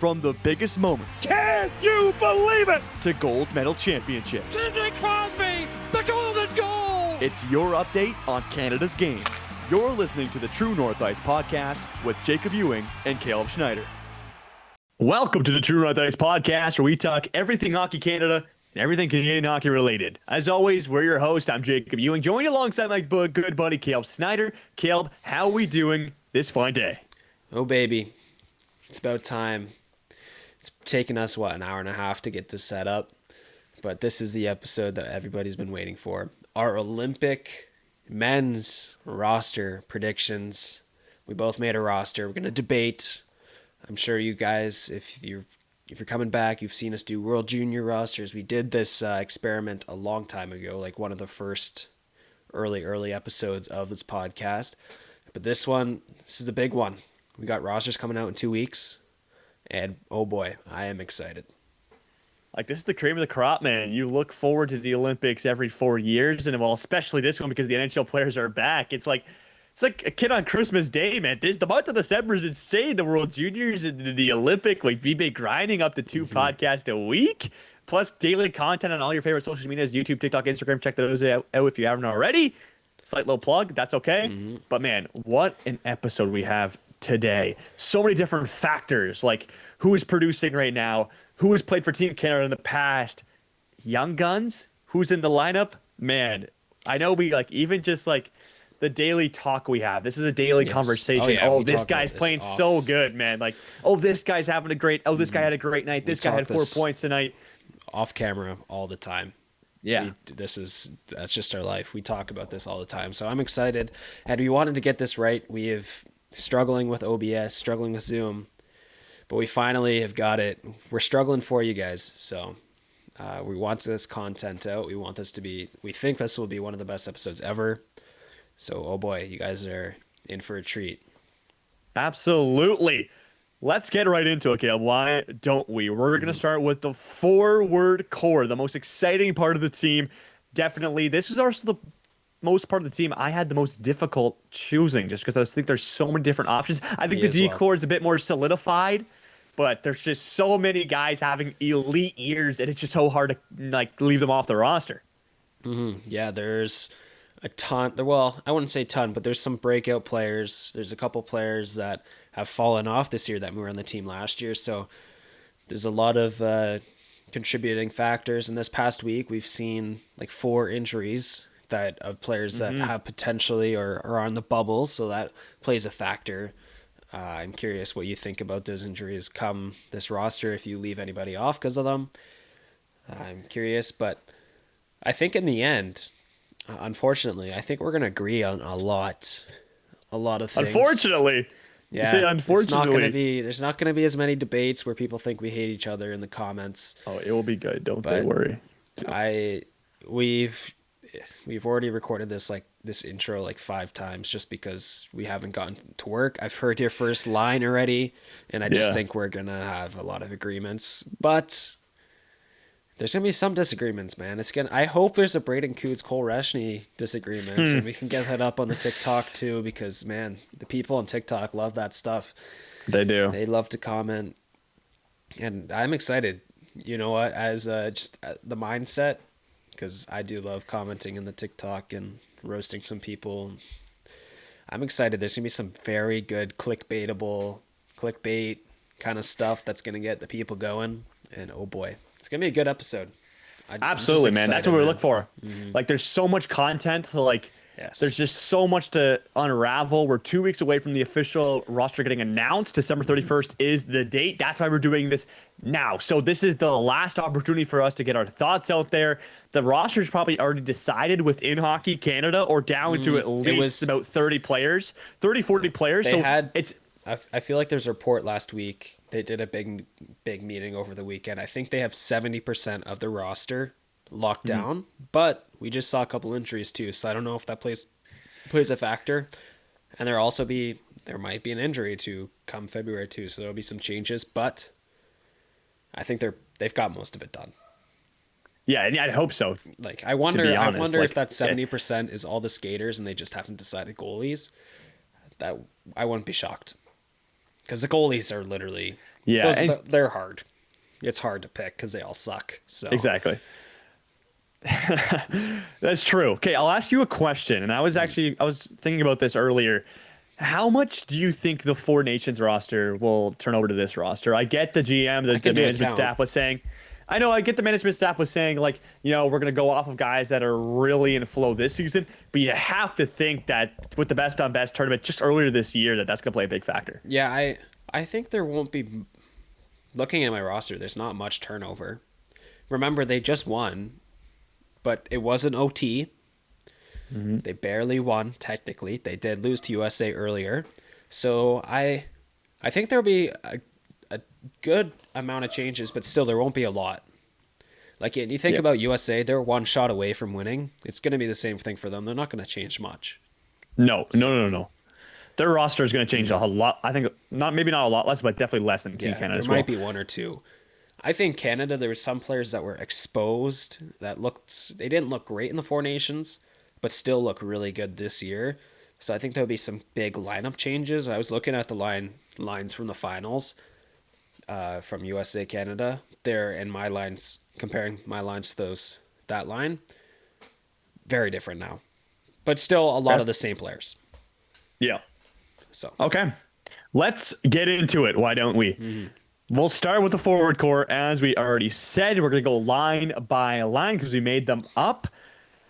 From the biggest moments Can you believe it? to gold medal championships, Sidney Crosby, the golden goal! it's your update on Canada's game. You're listening to the True North Ice podcast with Jacob Ewing and Caleb Schneider. Welcome to the True North Ice podcast, where we talk everything Hockey Canada and everything Canadian hockey related. As always, we're your host. I'm Jacob Ewing, joined alongside my good buddy Caleb Schneider. Caleb, how are we doing this fine day? Oh, baby. It's about time. It's taken us, an hour and a half to get this set up. But this is the episode that everybody's been waiting for. Our Olympic men's roster predictions. We both made a roster. We're going to debate. I'm sure you guys, if you're coming back, you've seen us do World Junior rosters. We did this experiment a long time ago, like one of the first early episodes of this podcast. But this is the big one. We got rosters coming out in 2 weeks. And oh boy, I am excited. Like, this is the cream of the crop, man. You look forward to the Olympics every 4 years, and well, especially this one because the NHL players are back. It's like a kid on Christmas Day, man. The month of December is insane. The World Juniors and the Olympic, like, we've been grinding up to 2 podcasts a week, plus daily content on all your favorite social medias, YouTube, TikTok, Instagram. Check those out if you haven't already. Slight little plug, that's okay. But man, what an episode we have today. So many different factors, like who is producing right now, who has played for Team Canada in the past, young guns, who's in the lineup. Man, I know we even just the daily talk we have. This is a daily conversation. This guy's playing so good, man. This guy's having a great. This guy had a great night. This guy had 4 points tonight. Off camera all the time. Yeah, that's just our life. We talk about this all the time. So I'm excited, and we wanted to get this right. We have struggling with OBS, struggling with Zoom, but we finally have got it. We're struggling for you guys. So we want this content out. We want this to be. We think this will be one of the best episodes ever. So, oh boy, you guys are in for a treat. Absolutely. Let's get right into it, Caleb. Why don't we? We're going to start with the forward core, the most exciting part of the team. Definitely. This is also the most part of the team I had the most difficult choosing, just because I think there's so many different options. I think the D core is a bit more solidified, but there's just so many guys having elite years, and it's just so hard to leave them off the roster. Yeah, there's a ton. Well, I wouldn't say ton, but there's some breakout players. There's a couple players that have fallen off this year that were on the team last year. So there's a lot of contributing factors. And this past week, we've seen 4 injuries of players that have potentially or are on the bubble. So that plays a factor. I'm curious what you think about those injuries come this roster, if you leave anybody off because of them. I'm curious, but I think in the end, unfortunately, I think we're going to agree on a lot of things. Unfortunately. Yeah. Say unfortunately. There's not going to be as many debates where people think we hate each other in the comments. Oh, it will be good. Don't they worry. We've already recorded this intro 5 times just because we haven't gotten to work. I've heard your first line already, and I just think we're going to have a lot of agreements. But there's going to be some disagreements, man. I hope there's a Braden Coots, Cole Reshny disagreement, and we can get that up on the TikTok too, because, man, the people on TikTok love that stuff. They do. They love to comment, and I'm excited. You know what? As just the mindset, because I do love commenting in the TikTok and roasting some people. I'm excited. There's going to be some very good clickbait kind of stuff that's going to get the people going, and oh boy. It's going to be a good episode. Absolutely, man. That's what we look for. There's so much content. There's just so much to unravel. We're 2 weeks away from the official roster getting announced. December 31st is the date. That's why we're doing this now. So this is the last opportunity for us to get our thoughts out there. The roster's probably already decided within Hockey Canada, or down to at least about 30 players, 30, 40 players. I feel like there's a report last week. They did a big meeting over the weekend. I think they have 70% of the roster locked down, but we just saw a couple injuries too, so I don't know if that plays a factor. And there might be an injury to come February too, so there'll be some changes, but I think they've got most of it done. Yeah, and I'd hope so. I wonder if that 70% is all the skaters and they just haven't decided goalies. That I wouldn't be shocked. Because the goalies are literally Yeah, and- They're hard. It's hard to pick because they all suck. So exactly. That's true. Okay, I'll ask you a question. And I was thinking about this earlier. How much do you think the Four Nations roster will turn over to this roster? I get the GM, the can do a management count. staff was saying. I know, I get the management staff was saying, like, we're going to go off of guys that are really in flow this season. But you have to think that with the best on best tournament just earlier this year, that's going to play a big factor. yeah, I think there won't be. Looking at my roster, there's not much turnover. Remember, they just won, but it wasn't OT. They barely won, technically. They did lose to USA earlier. So I think there'll be a good amount of changes, but still there won't be a lot. Like, you think about USA, they're one shot away from winning. It's going to be the same thing for them. They're not going to change much. No. Their roster is going to change a lot. I think maybe not a lot less, but definitely less than Team Canada there as well. might be one or two. I think Canada, there were some players that were exposed that they didn't look great in the Four Nations, but still look really good this year. So I think there'll be some big lineup changes. I was looking at the lines from the finals from USA Canada. There and my lines, comparing my lines to that line, very different now, but still a lot of the same players. Yeah. So Okay. Let's get into it. Why don't we? We'll start with the forward core. As we already said, we're going to go line by line because we made them up.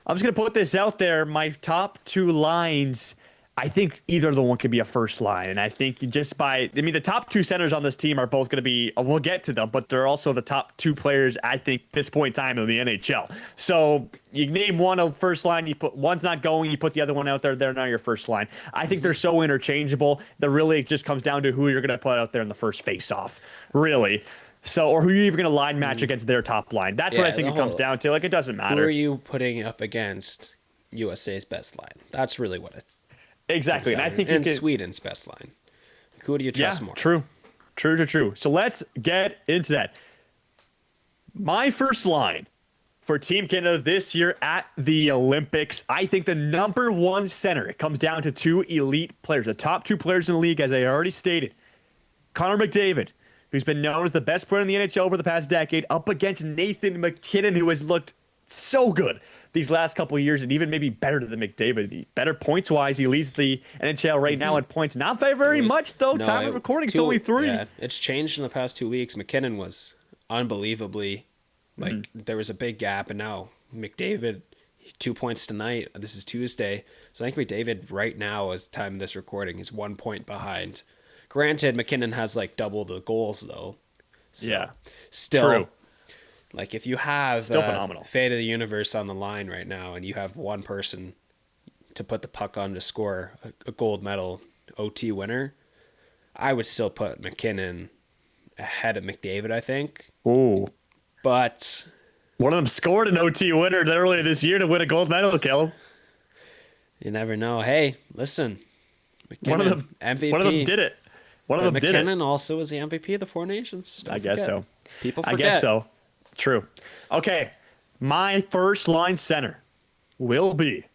I'm just going to put this out there. My top two lines, I think either of the one could be a first line. And I think the top two centers on this team are both going to be, we'll get to them, but they're also the top two players, I think, this point in time in the NHL. So you name one of first line, one's not going, you put the other one out there, they're now your first line. I think they're so interchangeable that really it just comes down to who you're going to put out there in the first face-off, really. So, or who you're even going to line match against their top line. That's what I think it comes down to. Like, it doesn't matter. Who are you putting up against USA's best line? That's really what it exactly. And I think Sweden's best line. Who do you trust more? True. So let's get into that. My first line for Team Canada this year at the Olympics, I think the number one center, it comes down to two elite players, the top two players in the league, as I already stated. Connor McDavid, who's been known as the best player in the NHL over the past decade, up against Nathan MacKinnon, who has looked so good these last couple of years, and even maybe better than McDavid. Better points-wise, he leads the NHL right now in points. Not by very much, though. Time of recording is only 3. Yeah, it's changed in the past 2 weeks. MacKinnon was unbelievably, there was a big gap, and now McDavid, 2 points tonight. This is Tuesday. So I think McDavid right now, as the time of this recording, is 1 point behind. Granted, MacKinnon has double the goals, though. So still, true. If you have Still phenomenal. fate of the universe on the line right now, and you have one person to put the puck on to score a gold medal OT winner, I would still put MacKinnon ahead of McDavid, I think. Ooh. But one of them scored an OT winner earlier this year to win a gold medal, Caleb. You never know. Hey, listen. One of them MVP. One of them did it. MacKinnon also was the MVP of the Four Nations. I guess so. People forget. I guess so. True. Okay. My first line center will be,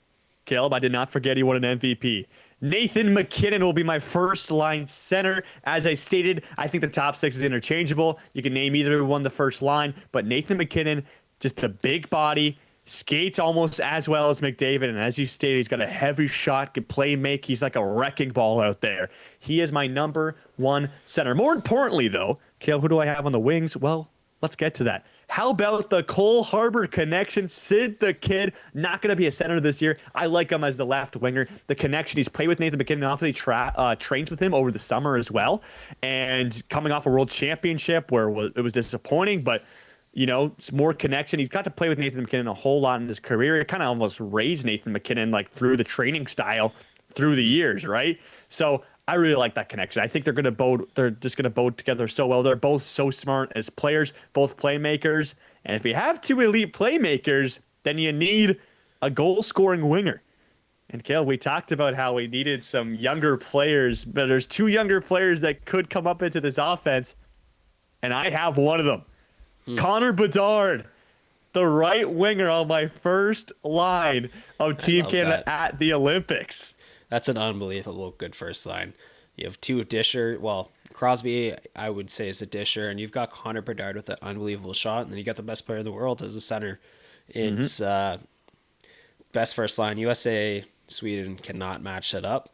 Caleb, I did not forget he won an MVP. Nathan MacKinnon will be my first line center. As I stated, I think the top 6 is interchangeable. You can name either one the first line, but Nathan MacKinnon, just a big body, skates almost as well as McDavid, and as you stated, he's got a heavy shot, can play make. He's like a wrecking ball out there. He is my number one center. More importantly, though, Caleb, who do I have on the wings? Well, let's get to that. How about the Cole Harbor connection? Sid the Kid, not going to be a center this year. I like him as the left winger. The connection, he's played with Nathan MacKinnon, obviously trains with him over the summer as well. And coming off a world championship where it was disappointing, but it's more connection. He's got to play with Nathan MacKinnon a whole lot in his career. It kind of almost raised Nathan MacKinnon through the training style through the years, right? So I really like that connection. I think they're just going to bode together so well. They're both so smart as players, both playmakers. And if you have two elite playmakers, then you need a goal-scoring winger. And Caleb, we talked about how we needed some younger players, but there's 2 younger players that could come up into this offense, and I have one of them. Connor Bedard, the right winger on my first line of Team Canada at the Olympics. That's an unbelievable good first line. You have 2 Disher. Well, Crosby, I would say, is a disher, and you've got Connor Bedard with an unbelievable shot, and then you got the best player in the world as a center. It's best first line. USA, Sweden cannot match that up.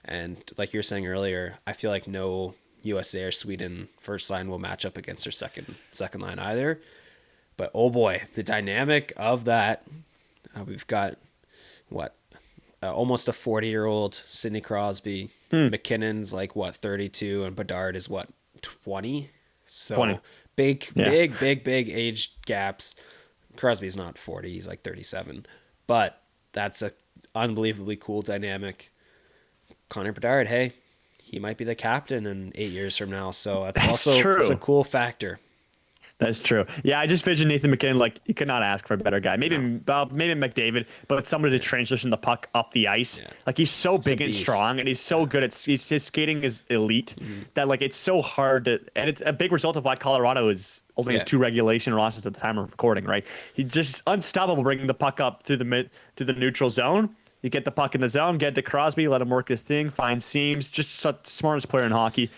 And like you were saying earlier, I feel like no USA or Sweden first line will match up against their second line either. But oh boy, the dynamic of that. We've got almost a 40-year-old Sidney Crosby. McKinnon's like 32, and Bedard is 20. So 20. Big age gaps. Crosby's not 40; he's like 37. But that's a unbelievably cool dynamic. Connor Bedard, hey, he might be the captain in 8 years from now. So that's also true. It's a cool factor. That's true. Yeah, I just vision Nathan McKinnon like you could not ask for a better guy. Maybe McDavid, but somebody to transition the puck up the ice. Yeah. Like he's so big and beast. strong, and he's so good at his skating is elite that like it's so hard to. And it's a big result of why Colorado is only has 2 regulation losses at the time of recording. Right, he's just unstoppable bringing the puck up to the neutral zone. You get the puck in the zone, get to Crosby, let him work his thing, find seams. Just the smartest player in hockey.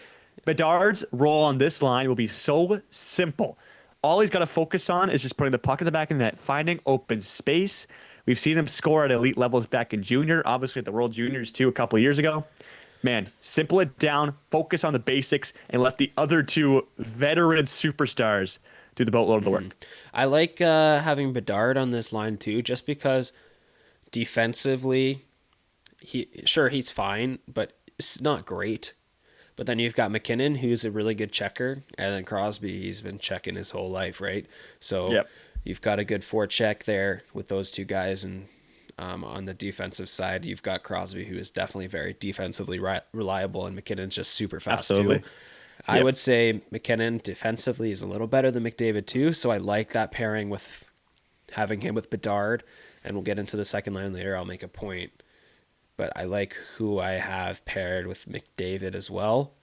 Bedard's role on this line will be so simple. All he's got to focus on is just putting the puck in the back of the net, finding open space. We've seen him score at elite levels back in junior, obviously at the World Juniors too a couple of years ago. Man, simple it down, focus on the basics, and let the other 2 veteran superstars do the boatload of the work. I like having Bedard on this line too, just because defensively, he's fine, but it's not great. But then you've got McKinnon, who's a really good checker, and then Crosby, he's been checking his whole life, right? So You've got a good forecheck there with those 2 guys, and on the defensive side, you've got Crosby, who is definitely very defensively reliable, and McKinnon's just super fast too. I would say McKinnon defensively is a little better than McDavid too, so I like that pairing with having him with Bedard, and we'll get into the second line later. I'll make a point. But I like who I have paired with McDavid as well.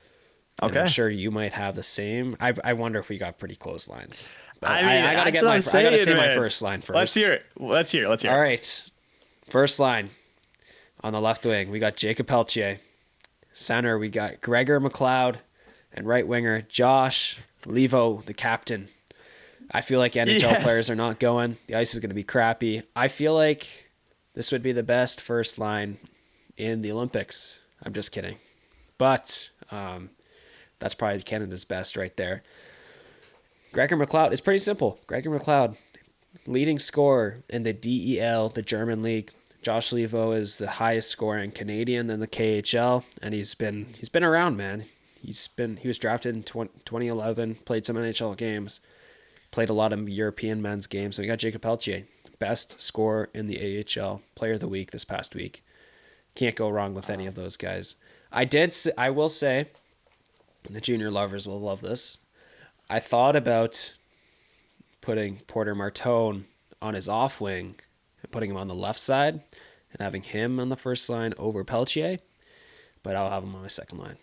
Okay. And I'm sure you might have the same. I wonder if we got pretty close lines. But I gotta say my first line first. Let's hear it. All right. First line. On the left wing, we got Jacob Pelletier. Center, we got Gregor McLeod. And right winger, Josh Levo, the captain. I feel like NHL players are not going. The ice is going to be crappy. I feel like this would be the best first line in the Olympics. I'm just kidding. But that's probably Canada's best right there. Gregor McLeod, it's pretty simple. Gregor McLeod, leading scorer in the DEL, the German league. Josh Levo is the highest scoring Canadian in the KHL, and he's been around, man. He was drafted in 2011, played some NHL games, played a lot of European men's games. And we got Jacob Pelletier, best scorer in the AHL, player of the week this past week. Can't go wrong with any of those guys. I will say, the junior lovers will love this. I thought about putting Porter Martone on his off wing and putting him on the left side and having him on the first line over Pelletier, but I'll have him on my second line.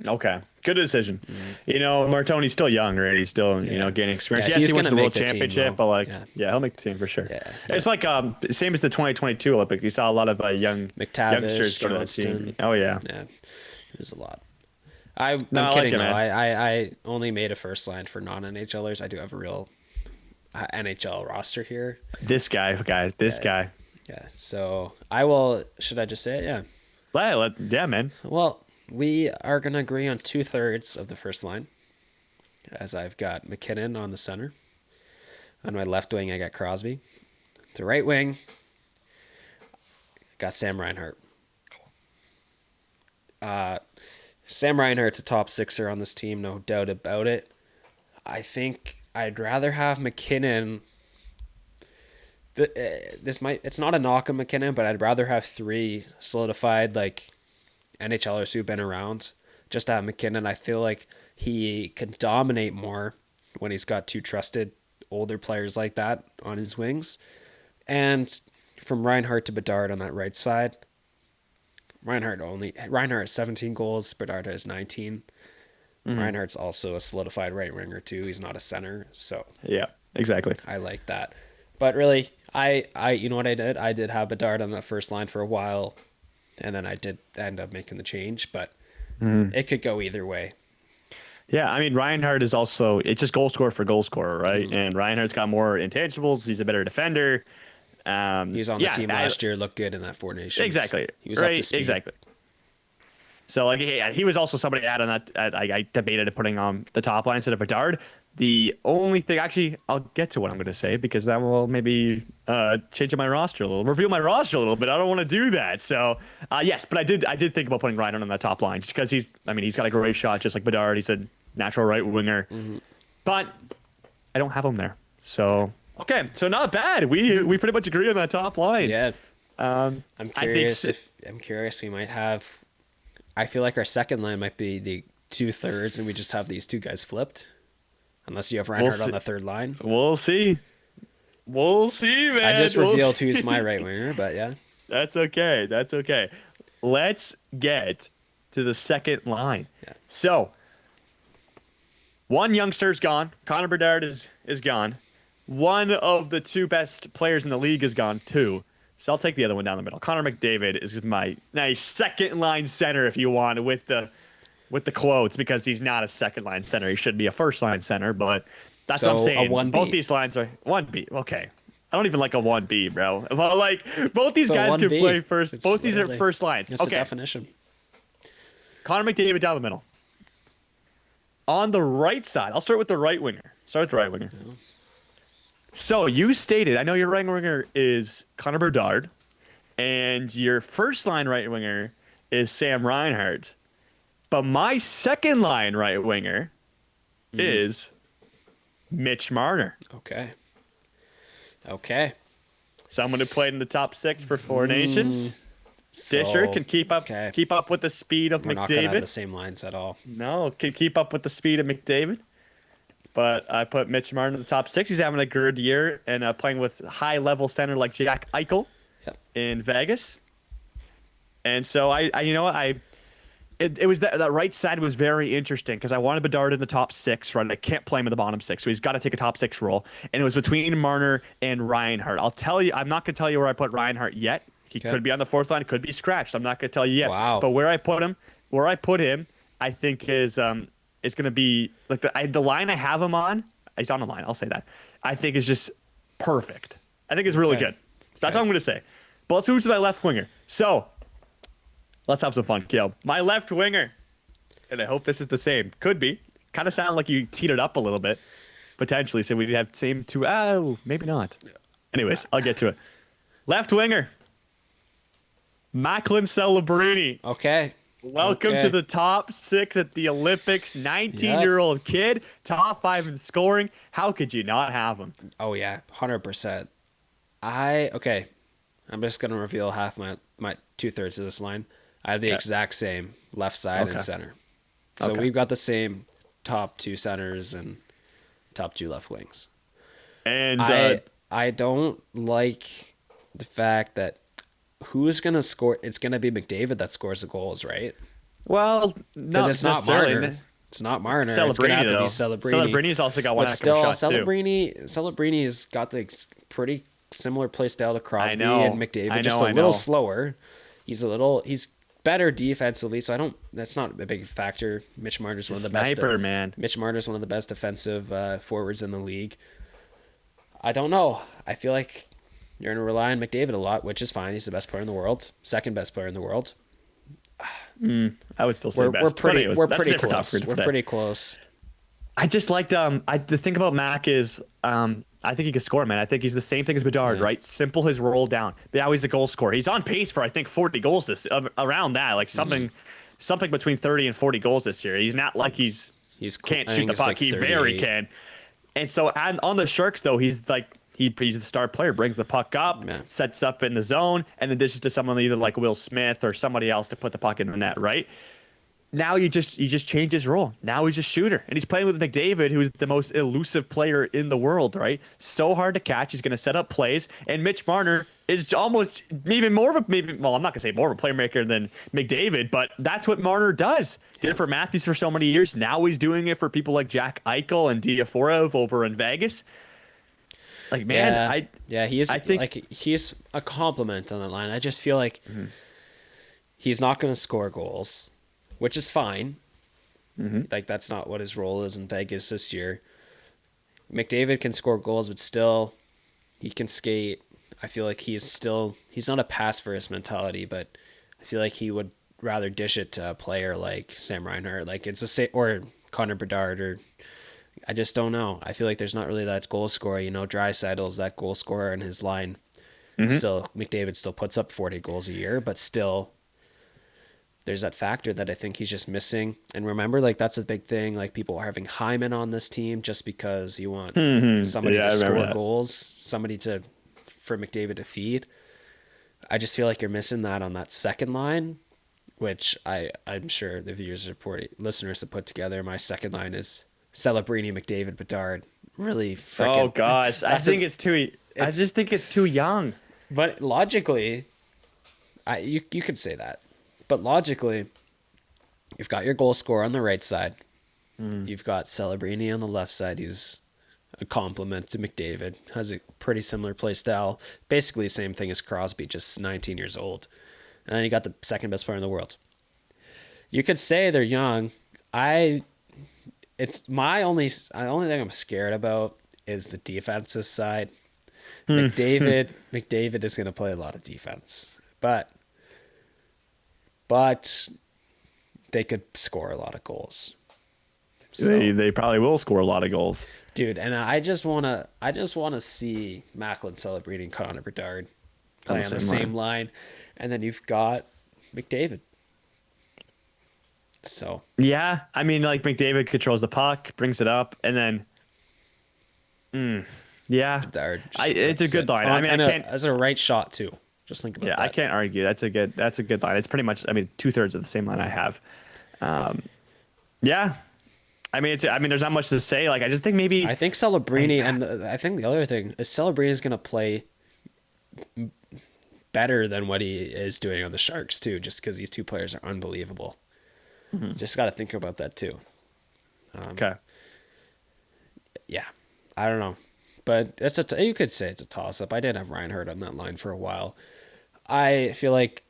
Okay, good decision. Martoni's still young, right? He's still, gaining experience. Yeah, yes, he went to the World team, Championship, but he'll make the team for sure. Yeah. It's like same as the 2022 Olympics. You saw a lot of youngsters go to that team. Oh yeah, there's a lot. I'm kidding. I only made a first line for non-NHLers. I do have a real NHL roster here. This guy. Yeah. So I will. Should I just say it? Yeah. Yeah, man. Well, we are going to agree on 2/3 of the first line, as I've got McKinnon on the center. On my left wing, I got Crosby. The right wing, got Sam Reinhart. Sam Reinhart's a top sixer on this team, no doubt about it. I think I'd rather have McKinnon. It's not a knock on McKinnon, but I'd rather have 3 solidified NHLers who've been around. Just to have McKinnon, I feel like he can dominate more when he's got 2 trusted older players like that on his wings. And from Reinhart to Bedard on that right side, Reinhart has 17 goals, Bedard has 19. Reinhart's also a solidified right winger too. He's not a center, so yeah, exactly. I like that. But really, I you know what I did? I did have Bedard on that first line for a while, and then I did end up making the change. But it could go either way. Yeah, I mean Reinhardt is also it's just goal scorer for goal scorer, right? And Reinhardt's got more intangibles. He's a better defender. He was on the team last year, looked good in that Four Nations. Exactly. He was up to speed. Exactly. So like he was also somebody I had on that I debated putting on the top line instead of Bedard. The only thing, actually, I'll get to what I'm going to say because that will maybe change my roster a little, reveal my roster a little bit. I don't want to do that. So yes, but I did think about putting Reinhardt on that top line just because he's got a great shot, just like Bedard. He's a natural right winger, but I don't have him there. So okay, so not bad. We pretty much agree on that top line. Yeah. I'm curious I'm curious. We might have. I feel like our second line might be the 2/3, and we just have these two guys flipped. Unless you have Reinhardt on the third line. We'll see. We'll see, man. I just revealed who's my right winger, but yeah. That's okay. That's okay. Let's get to the second line. Yeah. So, one youngster's gone. Connor Bedard is gone. One of the two best players in the league is gone, too. So I'll take the other one down the middle. Connor McDavid is my nice second line center, if you want, with the quotes, because he's not a second line center. He should be a first line center, but that's what I'm saying. A 1B. Both these lines are 1B. Okay. I don't even like a 1B, bro. Well, like, both these So guys can 1B. play first. It's Both these are literally- first lines. That's the Okay. definition. Connor McDavid down the middle. On the right side, I'll start with the right winger. So you stated, I know your right winger is Connor Bedard, and your first line right winger is Sam Reinhart. But my second line right winger is Mitch Marner. Okay. Someone who played in the top 6 for Four Nations. Disher can keep up with the speed of We're not going to have the McDavid. same lines at all. No, can keep up with the speed of McDavid. But I put Mitch Marner in the top 6. He's having a good year and playing with high-level center like Jack Eichel in Vegas. And so it was that right side was very interesting because I wanted Bedard in the top 6, right? I can't play him in the bottom 6, so he's got to take a top 6 role. And it was between Marner and Reinhardt. I'll tell you, I'm not going to tell you where I put Reinhardt yet. He could be on the 4th line, could be scratched. I'm not going to tell you yet. Wow. But where I put him, I think is going to be like the line I have him on. He's on the line. I'll say that. I think is just perfect. I think it's really good. That's all I'm going to say. But let's move to my left winger. So let's have some fun, Caleb. My left winger, and I hope this is the same. Could be. Kind of sound like you teed it up a little bit, potentially. So we'd have the same two. Oh, maybe not. Anyways, I'll get to it. Left winger, Macklin Celebrini. Okay. Welcome to the top 6 at the Olympics. 19-year-old kid, top 5 in scoring. How could you not have him? Oh yeah, 100%. I'm just gonna reveal half my 2/3 of this line. I have the exact same left side and center. So we've got the same top 2 centers and top 2 left wings. And I don't like the fact that who's gonna score. It's gonna be McDavid that scores the goals, right? well, Because it's not Marner. It's not Marner. It's gonna have to be Celebrini. Celebrini also got one But extra still, shot too. Celebrini's got the pretty similar play style to Crosby know. and McDavid, I just know, a I little know. slower. He's better defensively, so that's not a big factor. Mitch Marner's one of the best. Sniper, man. Mitch Marner's one of the best defensive forwards in the league. I don't know. I feel like you're going to rely on McDavid a lot, which is fine. He's the best player in the world, second best player in the world. I would still say We're best. pretty But we're anyways, that's pretty a different close. topic for We're today. pretty close. I just liked the thing about Mac is I think he can score, man. I think he's the same thing as Bedard, right? Simple his roll down. But now he's a goal scorer. He's on pace for I think 40 goals around that, like something between 30 and 40 goals this year. He's not like he's can't I shoot think the it's puck. like He very 38. can. And so on the Sharks though, he's the star player, brings the puck up, sets up in the zone, and then dishes to someone either like Will Smith or somebody else to put the puck in the net, right? Now you just change his role. Now he's a shooter, and he's playing with McDavid, who's the most elusive player in the world, right? So hard to catch. He's going to set up plays, and Mitch Marner is almost even more of a well, I'm not going to say more of a playmaker than McDavid, but that's what Marner does. Did it for Matthews for so many years. Now he's doing it for people like Jack Eichel and Diaforov over in Vegas. Like, man, I think he's a compliment on the line. I just feel like he's not going to score goals, which is fine. Like that's not what his role is in Vegas this year. McDavid can score goals, but still, he can skate. I feel like he's not a pass first mentality, but I feel like he would rather dish it to a player like Sam Reinhart, like or Connor Bedard, or I just don't know. I feel like there's not really that goal scorer. Draisaitl's that goal scorer in his line. Still, McDavid still puts up 40 goals a year, but still, there's that factor that I think he's just missing. And remember, like that's a big thing. Like people are having Hyman on this team just because you want somebody to score goals, somebody for McDavid to feed. I just feel like you're missing that on that second line, which I'm sure the listeners have put together. My second line is Celebrini, McDavid, Bedard. Really freaking. Oh gosh, I just think it's too young. But logically, you could say that. But logically, you've got your goal scorer on the right side. You've got Celebrini on the left side, who's a complement to McDavid, has a pretty similar play style, basically the same thing as Crosby, just 19 years old. And then you got the second best player in the world. You could say they're young. It's my only thing I'm scared about is the defensive side. McDavid is going to play a lot of defense, but they could score a lot of goals. So, They probably will score a lot of goals, dude. And I just wanna see Macklin, Celebrini, and Connor Bedard play on the same line, and then you've got McDavid. So yeah, I mean, like McDavid controls the puck, brings it up, and then, yeah, Bedard. It's a good line. I mean, I can't. As a right shot too. Just think about that. Yeah, I can't argue. That's a good line. It's pretty much, I mean, 2/3 of the same line I have. Yeah. I mean, there's not much to say. Like, I just think maybe. I think Celebrini, and I think the other thing is Celebrini is going to play better than what he is doing on the Sharks too, just because these two players are unbelievable. Just got to think about that too. Okay. Yeah, I don't know, but you could say it's a toss-up. I did have Reinhart on that line for a while. I feel like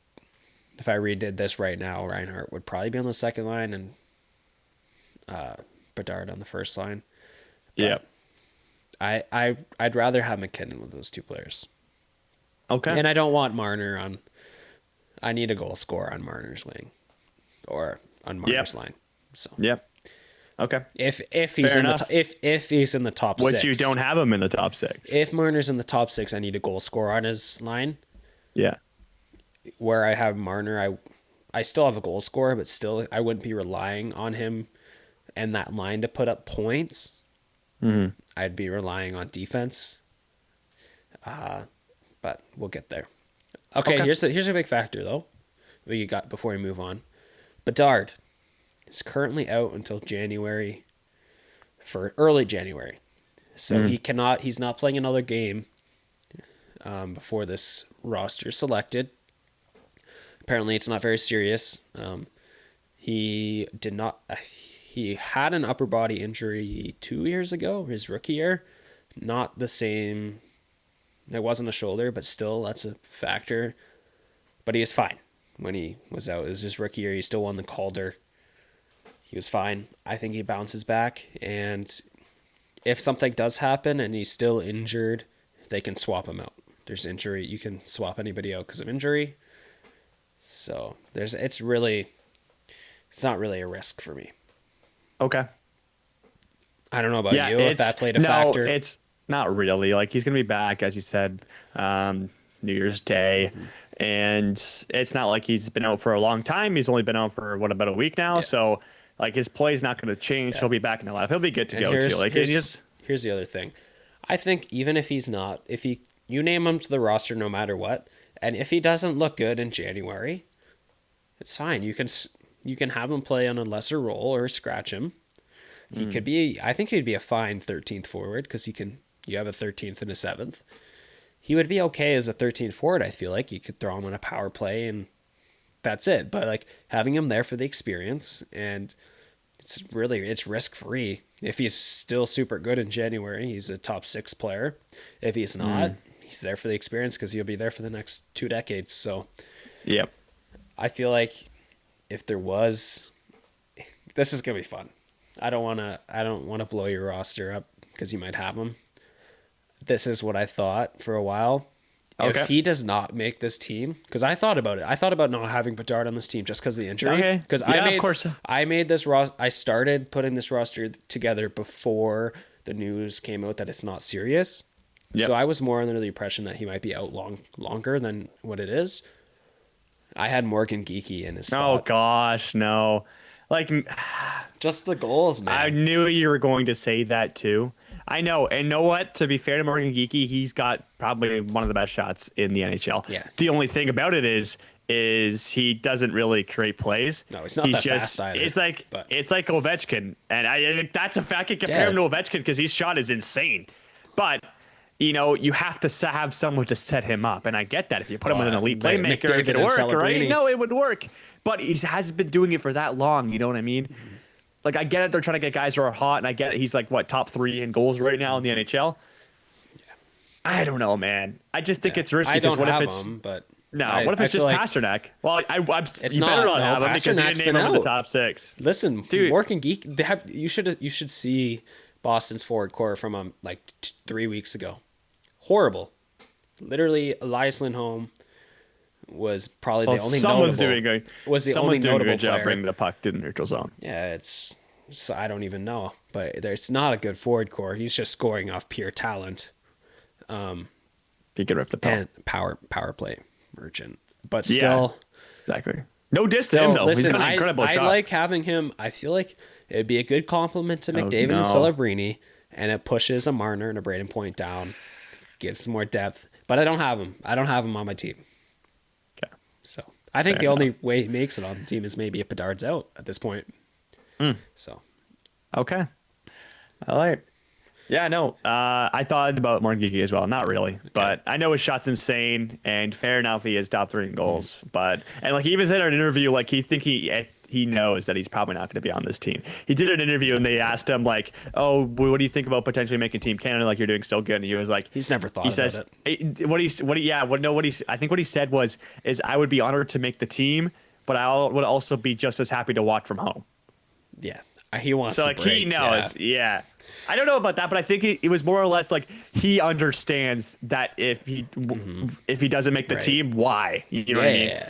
if I redid this right now, Reinhart would probably be on the second line and Bedard on the first line. But Yeah. I'd rather have McKinnon with those two players. Okay. And I don't want Marner on. I need a goal scorer on Marner's wing, or on Marner's line. So Yep. Okay. if he's Fair in enough. if he's in the top Which six, you don't have him in the top 6. If Marner's in the top 6, I need a goal scorer on his line. Yeah. Where I have Marner, I still have a goal scorer, but still I wouldn't be relying on him and that line to put up points. I'd be relying on defense. But we'll get there. Okay. Here's a big factor though. We got before we move on. Bedard is currently out until January, for early January, so he's not playing another game before this roster is selected. Apparently, it's not very serious. He had an upper body injury 2 years ago, his rookie year. Not the same. It wasn't a shoulder, but still, that's a factor. But he is fine when he was out. It was his rookie year. He still won the Calder. He was fine. I think he bounces back. And if something does happen and he's still injured, they can swap him out. There's injury. You can swap anybody out because of injury. So it's not really a risk for me. Okay. I don't know about you, if that played a factor. It's not really. Like, he's going to be back, as you said, New Year's Day. And it's not like he's been out for a long time. He's only been out for, about a week now? Yeah. So, like, his play is not going to change. Yeah. He'll be back in the lineup. He'll be good to go, too. Like, here's the other thing. I think even if he's not, you name him to the roster no matter what, and if he doesn't look good in January, it's fine. You can have him play on a lesser role or scratch him. He could be. I think he'd be a fine 13th forward because you have a 13th and a 7th. He would be okay as a 13th forward. I feel like you could throw him on a power play and that's it. But like having him there for the experience, and it's risk free. If he's still super good in January, he's a top 6 player. If he's not, he's there for the experience because he'll be there for the next 2 decades. So, yep. I feel like if this is gonna be fun. I don't wanna blow your roster up because you might have him. This is what I thought for a while. Okay. If he does not make this team, because I thought about it. I thought about not having Bedard on this team just because of the injury. Okay. Because Yeah, of course. I made this I started putting this roster together before the news came out that it's not serious. Yep. So I was more under the impression that he might be out longer than what it is. I had Morgan Geekie in his Oh spot. gosh, no. Like, Just the goals, man. I knew you were going to say that too. I know. And know what? To be fair to Morgan Geekie, he's got probably one of the best shots in the NHL. Yeah. The only thing about it is he doesn't really create plays. No, he's not that fast either, It's like but- Ovechkin, and I think that's a fact. I can compare him to Ovechkin because his shot is insane. But you have to have someone to set him up, and I get that. If you put him with an elite like playmaker, McDavid it could and work, right? Celebrini. No, it would work. But he hasn't been doing it for that long. You know what I mean? Mm-hmm. Like, I get it. They're trying to get guys who are hot, and I get it. He's like, what, top 3 in goals right now in the NHL? I don't know, man. I just think it's risky I because don't what if have it's him, but no? I- What if I it's feel just like- Pasternak? Well, It's you not. better not No, have him because you Pasternak's didn't name been him in the out. top 6. Listen, Dude. Morgan Geek, you should see Boston's forward core from 3 weeks ago. Horrible. Literally, Elias Lindholm was probably Well, the only someone's notable. doing good. Was the someone's only doing a notable good job player. bringing the puck to the neutral zone. Yeah, I don't even know, but there's not a good forward core. He's just scoring off pure talent He could rip the puck. and power play merchant. But Yeah. still, Exactly. No diss to still him though. He's listen. got an incredible I shot. like having him. I feel like it'd be a good compliment to McDavid and no. Celebrini, and it pushes a Marner and a Braden Point down, gives some more depth. But I don't have him. I don't have him on my team. Okay. So I think Fair the only way he makes it on the team is maybe if Bedard's out at this point. So Okay. I like it. Yeah, no. I thought about Morgan Geekie as well. Not really, but I know his shot's insane, and fair enough, he is top 3 in goals. But he even said in an interview, like he knows that he's probably not going to be on this team. He did an interview, and they asked him like, "Oh, what do you think about potentially making Team Canada? Like you're doing so good." And he was like, he's never thought he about says, it. I think what he said was, I would be honored to make the team, but I would also be just as happy to watch from home. Yeah, he wants. So to like break, he knows, yeah. I don't know about that, but I think it was more or less like he understands that if he doesn't make the Right. team, why? You know what I mean?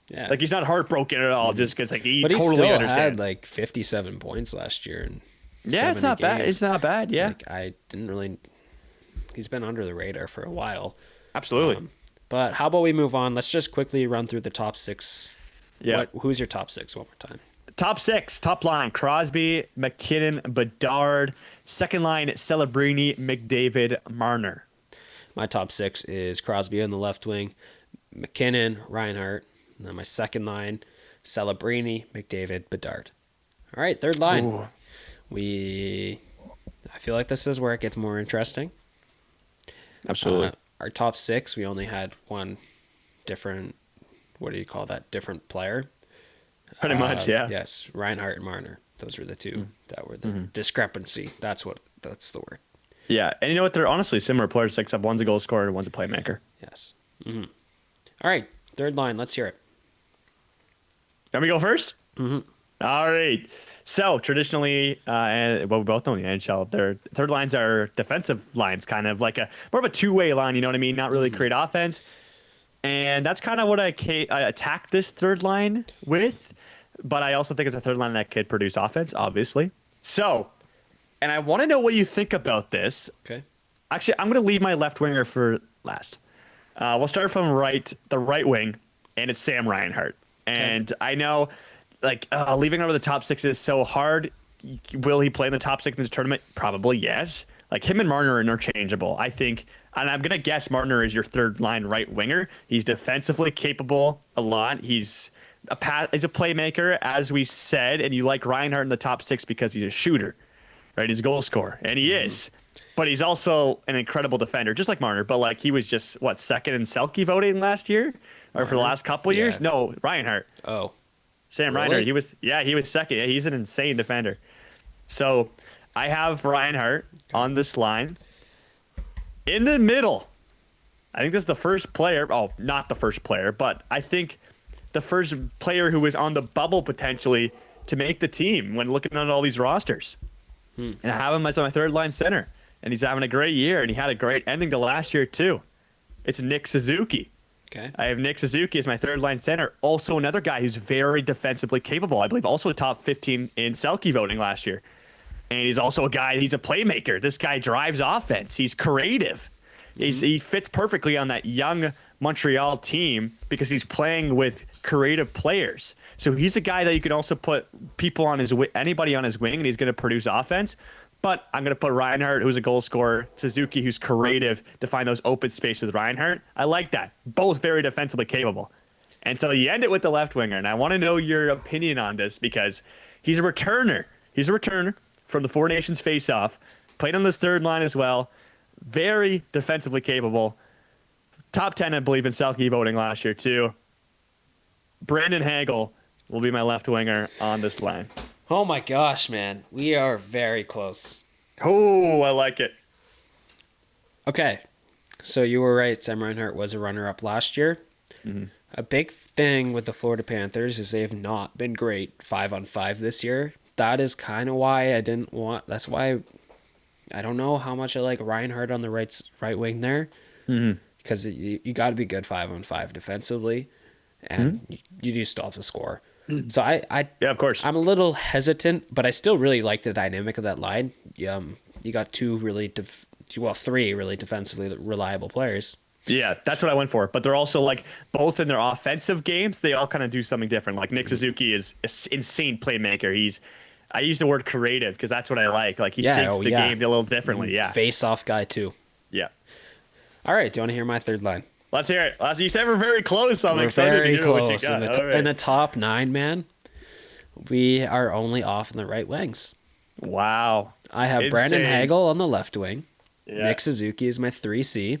Yeah. Like he's not heartbroken at all, just because he but he totally still understands. had 57 points last year. And yeah, it's not bad. It's not bad. Yeah, I didn't really. He's been under the radar for a while. absolutely. But how about we move on? Let's just quickly run through the top 6. Yeah. Who's your top 6 one more time? Top 6, top line: Crosby, McKinnon, Bedard. Second line: Celebrini, McDavid, Marner. My top 6 is Crosby on the left wing, McKinnon, Reinhart. And then my second line, Celebrini, McDavid, Bedard. All right, third line. Ooh. I feel like this is where it gets more interesting. Absolutely. Our top 6, we only had one different, what do you call that? Different player. Pretty much, yeah. Yes, Reinhart and Marner. Those were the two that were the discrepancy. That's the word. Yeah, and you know what? They're honestly similar players, except one's a goal scorer and one's a playmaker. Yes. All right, third line. Let's hear it. Let me go first? Mm-hmm. All right. So traditionally, and we both know in the NHL, their third lines are defensive lines, kind of like more of a two-way line. You know what I mean? Not really create offense, and that's kind of what I attack this third line with. But I also think it's a third line that could produce offense, obviously. So, and I want to know what you think about this. Okay. Actually, I'm going to leave my left winger for last. We'll start from the right wing, and it's Sam Reinhart. And I know, leaving over the top 6 is so hard. Will he play in the top 6 in this tournament? Probably yes. Like him and Marner are interchangeable, I think. And I'm going to guess Marner is your third line right winger. He's defensively capable a lot. He's a playmaker, as we said, and you like Reinhart in the top 6 because he's a shooter, right? He's a goal scorer, and he is. But he's also an incredible defender, just like Marner. But he was just second in Selke voting last year, or for the last couple of years. Yeah. No, Reinhart, Oh, Sam Really? Reinhart. He was second. Yeah, he's an insane defender. So I have Reinhart on this line in the middle. I think this is the first player. Oh, not the first player, but I think the first player who was on the bubble potentially to make the team when looking at all these rosters. And I have him as my third line center, and he's having a great year, and he had a great ending to last year too. It's Nick Suzuki. Okay. I have Nick Suzuki as my third line center. Also another guy who's very defensively capable. I believe also top 15 in Selke voting last year. And he's also a guy, he's a playmaker. This guy drives offense. He's creative. He fits perfectly on that young Montreal team because he's playing with creative players. So he's a guy that you can also put people on his anybody on his wing, and he's going to produce offense. But I'm going to put Reinhart, who's a goal scorer, Suzuki, who's creative, to find those open spaces with Reinhart. I like that. Both very defensively capable. And so you end it with the left winger, and I want to know your opinion on this because he's a returner. He's a returner from the Four Nations face-off. Played on this third line as well. Very defensively capable. Top 10, I believe, in Selke voting last year, too. Brandon Hagel will be my left winger on this line. Oh my gosh, man. We are very close. Oh, I like it. Okay. So you were right. Sam Reinhart was a runner-up last year. Mm-hmm. A big thing with the Florida Panthers is they have not been great 5-on-5 this year. That is kind of why I didn't want... That's why I don't know how much I like Reinhart on the right wing there. Because you got to be good 5-on-5 defensively. And you do still have to score. So I Yeah, of course. I'm a little hesitant, but I still really like the dynamic of that line. You got three really defensively reliable players. Yeah, that's what I went for. But they're also like both in their offensive games, they all kind of do something different. Like Nick Suzuki is an insane playmaker. I use the word creative because that's what I like. Like he thinks the game a little differently. Yeah. Face-off guy too. Yeah. All right. Do you want to hear my third line? Let's hear it. You said we're very close. So I'm We're excited very to hear what you close. got. In the top 9, man, we are only off in the right wings. Wow. I have Insane. Brandon Hagel on the left wing. Yeah. Nick Suzuki is my 3C.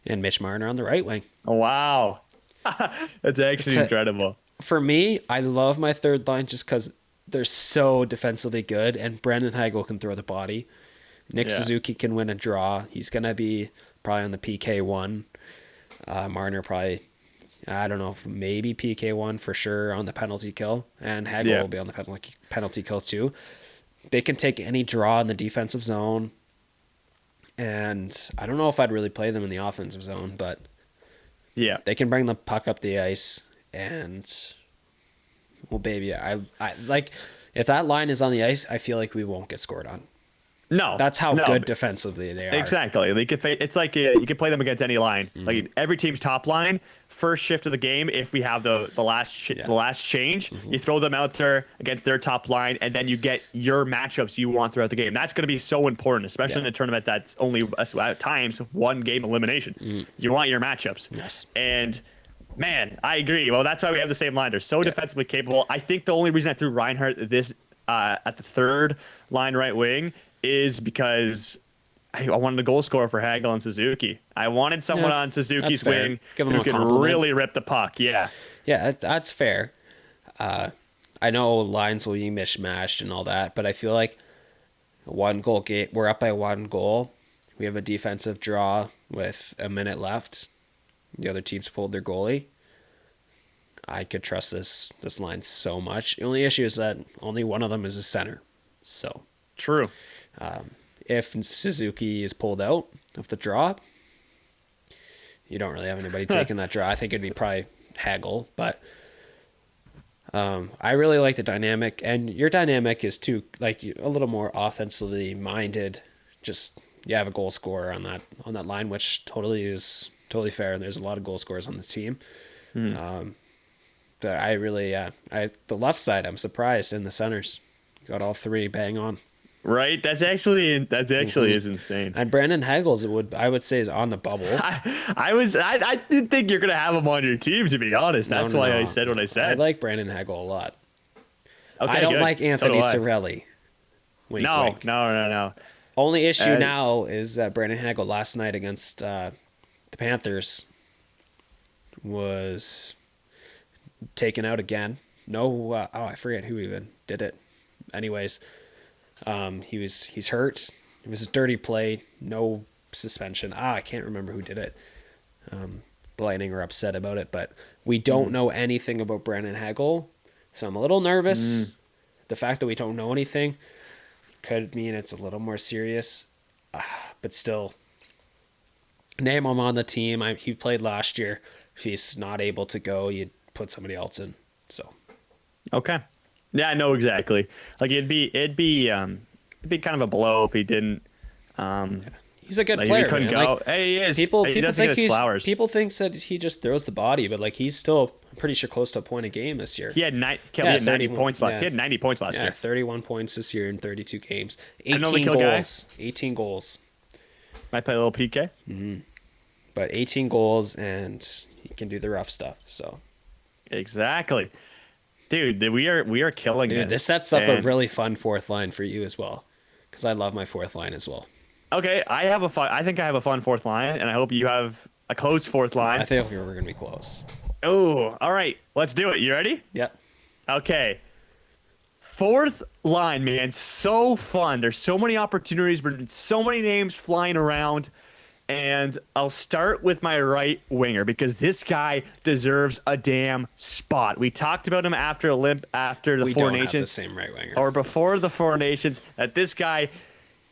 And Mitch Marner on the right wing. Wow. That's actually incredible. For me, I love my third line just because they're so defensively good, and Brandon Hagel can throw the body. Nick Suzuki can win a draw. He's going to be probably on the PK1. Marner probably, I don't know, maybe PK1 for sure on the penalty kill. And Hagel will be on the penalty kill too. They can take any draw in the defensive zone. And I don't know if I'd really play them in the offensive zone, but Yeah. they can bring the puck up the ice. And, well, baby, I like, if that line is on the ice, I feel like we won't get scored on. No. That's how good defensively they are. Exactly. It's like you can play them against any line. Like every team's top line, first shift of the game, if we have the last change, you throw them out there against their top line, and then you get your matchups you want throughout the game. That's going to be so important, especially in a tournament that's only at times one game elimination. You want your matchups. Yes. And man, I agree. Well, that's why we have the same line. They're so defensively capable. I think the only reason I threw Reinhart this at the third line right wing is because I wanted a goal scorer for Hagel and Suzuki. I wanted someone on Suzuki's wing who can really rip the puck. Yeah. Yeah, that's fair. I know lines will be mishmashed and all that, but I feel like we're up by 1 goal. We have a defensive draw with a minute left. The other team's pulled their goalie. I could trust this line so much. The only issue is that only one of them is a center. So True. If Suzuki is pulled out of the draw, you don't really have anybody taking that draw. I think it'd be probably Hagel, but I really like the dynamic, and your dynamic is too, like, a little more offensively minded. Just you have a goal scorer on that line, which is totally fair, and there's a lot of goal scorers on the team. But I really, the left side, I'm surprised, and the centers got all 3 bang on. Right? That's actually is insane. And Brandon Hagel's, I would say, is on the bubble. I didn't think you're gonna have him on your team, to be honest. That's why I said what I said. I like Brandon Hagel a lot. Okay, I don't good. like Anthony So do I. Cirelli. Wink, No, wink. no. Only issue now is that Brandon Hagel last night against the Panthers was taken out again. No, I forget who even did it. Anyways, he's hurt. It was a dirty play. No suspension. I can't remember who did it. Lightning are upset about it, but we don't know anything about Brandon Hagel, so I'm a little nervous. the fact that we don't know anything could mean it's a little more serious. But still, name him on the team. He played last year. If he's not able to go, you'd put somebody else in. So, Okay. Yeah, I know exactly. Like it'd be kind of a blow if he didn't. he's a good Like, player. he couldn't man. go. Like, Hey, he is. people He people doesn't think get his flowers. people think that he just throws the body, but like he's still pretty sure close to a point a game this year. He had 90 31 points last. yeah. He had 90 points last Yeah, year. 31 points this year in 32 games. I know the 18 kill guy. goals. 18 goals. Might play a little PK. But 18 goals, and he can do the rough stuff. So, Exactly. Dude, we are killing dude, this. this sets up a And- really fun fourth line for you as well, because I love my fourth line as well. Okay, I think I have a fun fourth line, and I hope you have a close fourth line. I think we're going to be close. Oh, all right. Let's do it. You ready? Yep. Okay. Fourth line, man. So fun. There's so many opportunities, but so many names flying around. And I'll start with my right winger because this guy deserves a damn spot. We talked about him after the We Four don't have the Nations same right winger. or before the Four Nations. That this guy,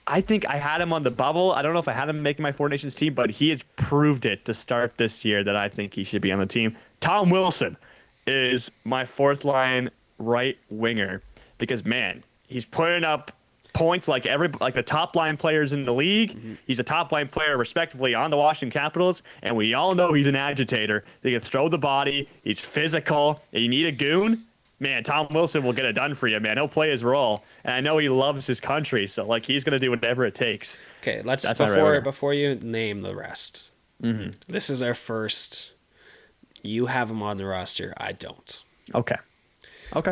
I think I had him on the bubble. I don't know if I had him making my Four Nations team, but he has proved it to start this year that I think he should be on the team. Tom Wilson is my fourth line right winger because, man, he's putting up points like the top line players in the league. Mm-hmm. He's a top line player respectively on the Washington Capitals, and we all know he's an agitator. He can throw the body. He's physical. And you need a goon, man, Tom Wilson will get it done for you, man. He'll play his role, and I know he loves his country, so like he's gonna do whatever it takes. Okay, let's That's my right winger. before you name the rest. Mm-hmm. This is our first. You have him on the roster. I don't. Okay.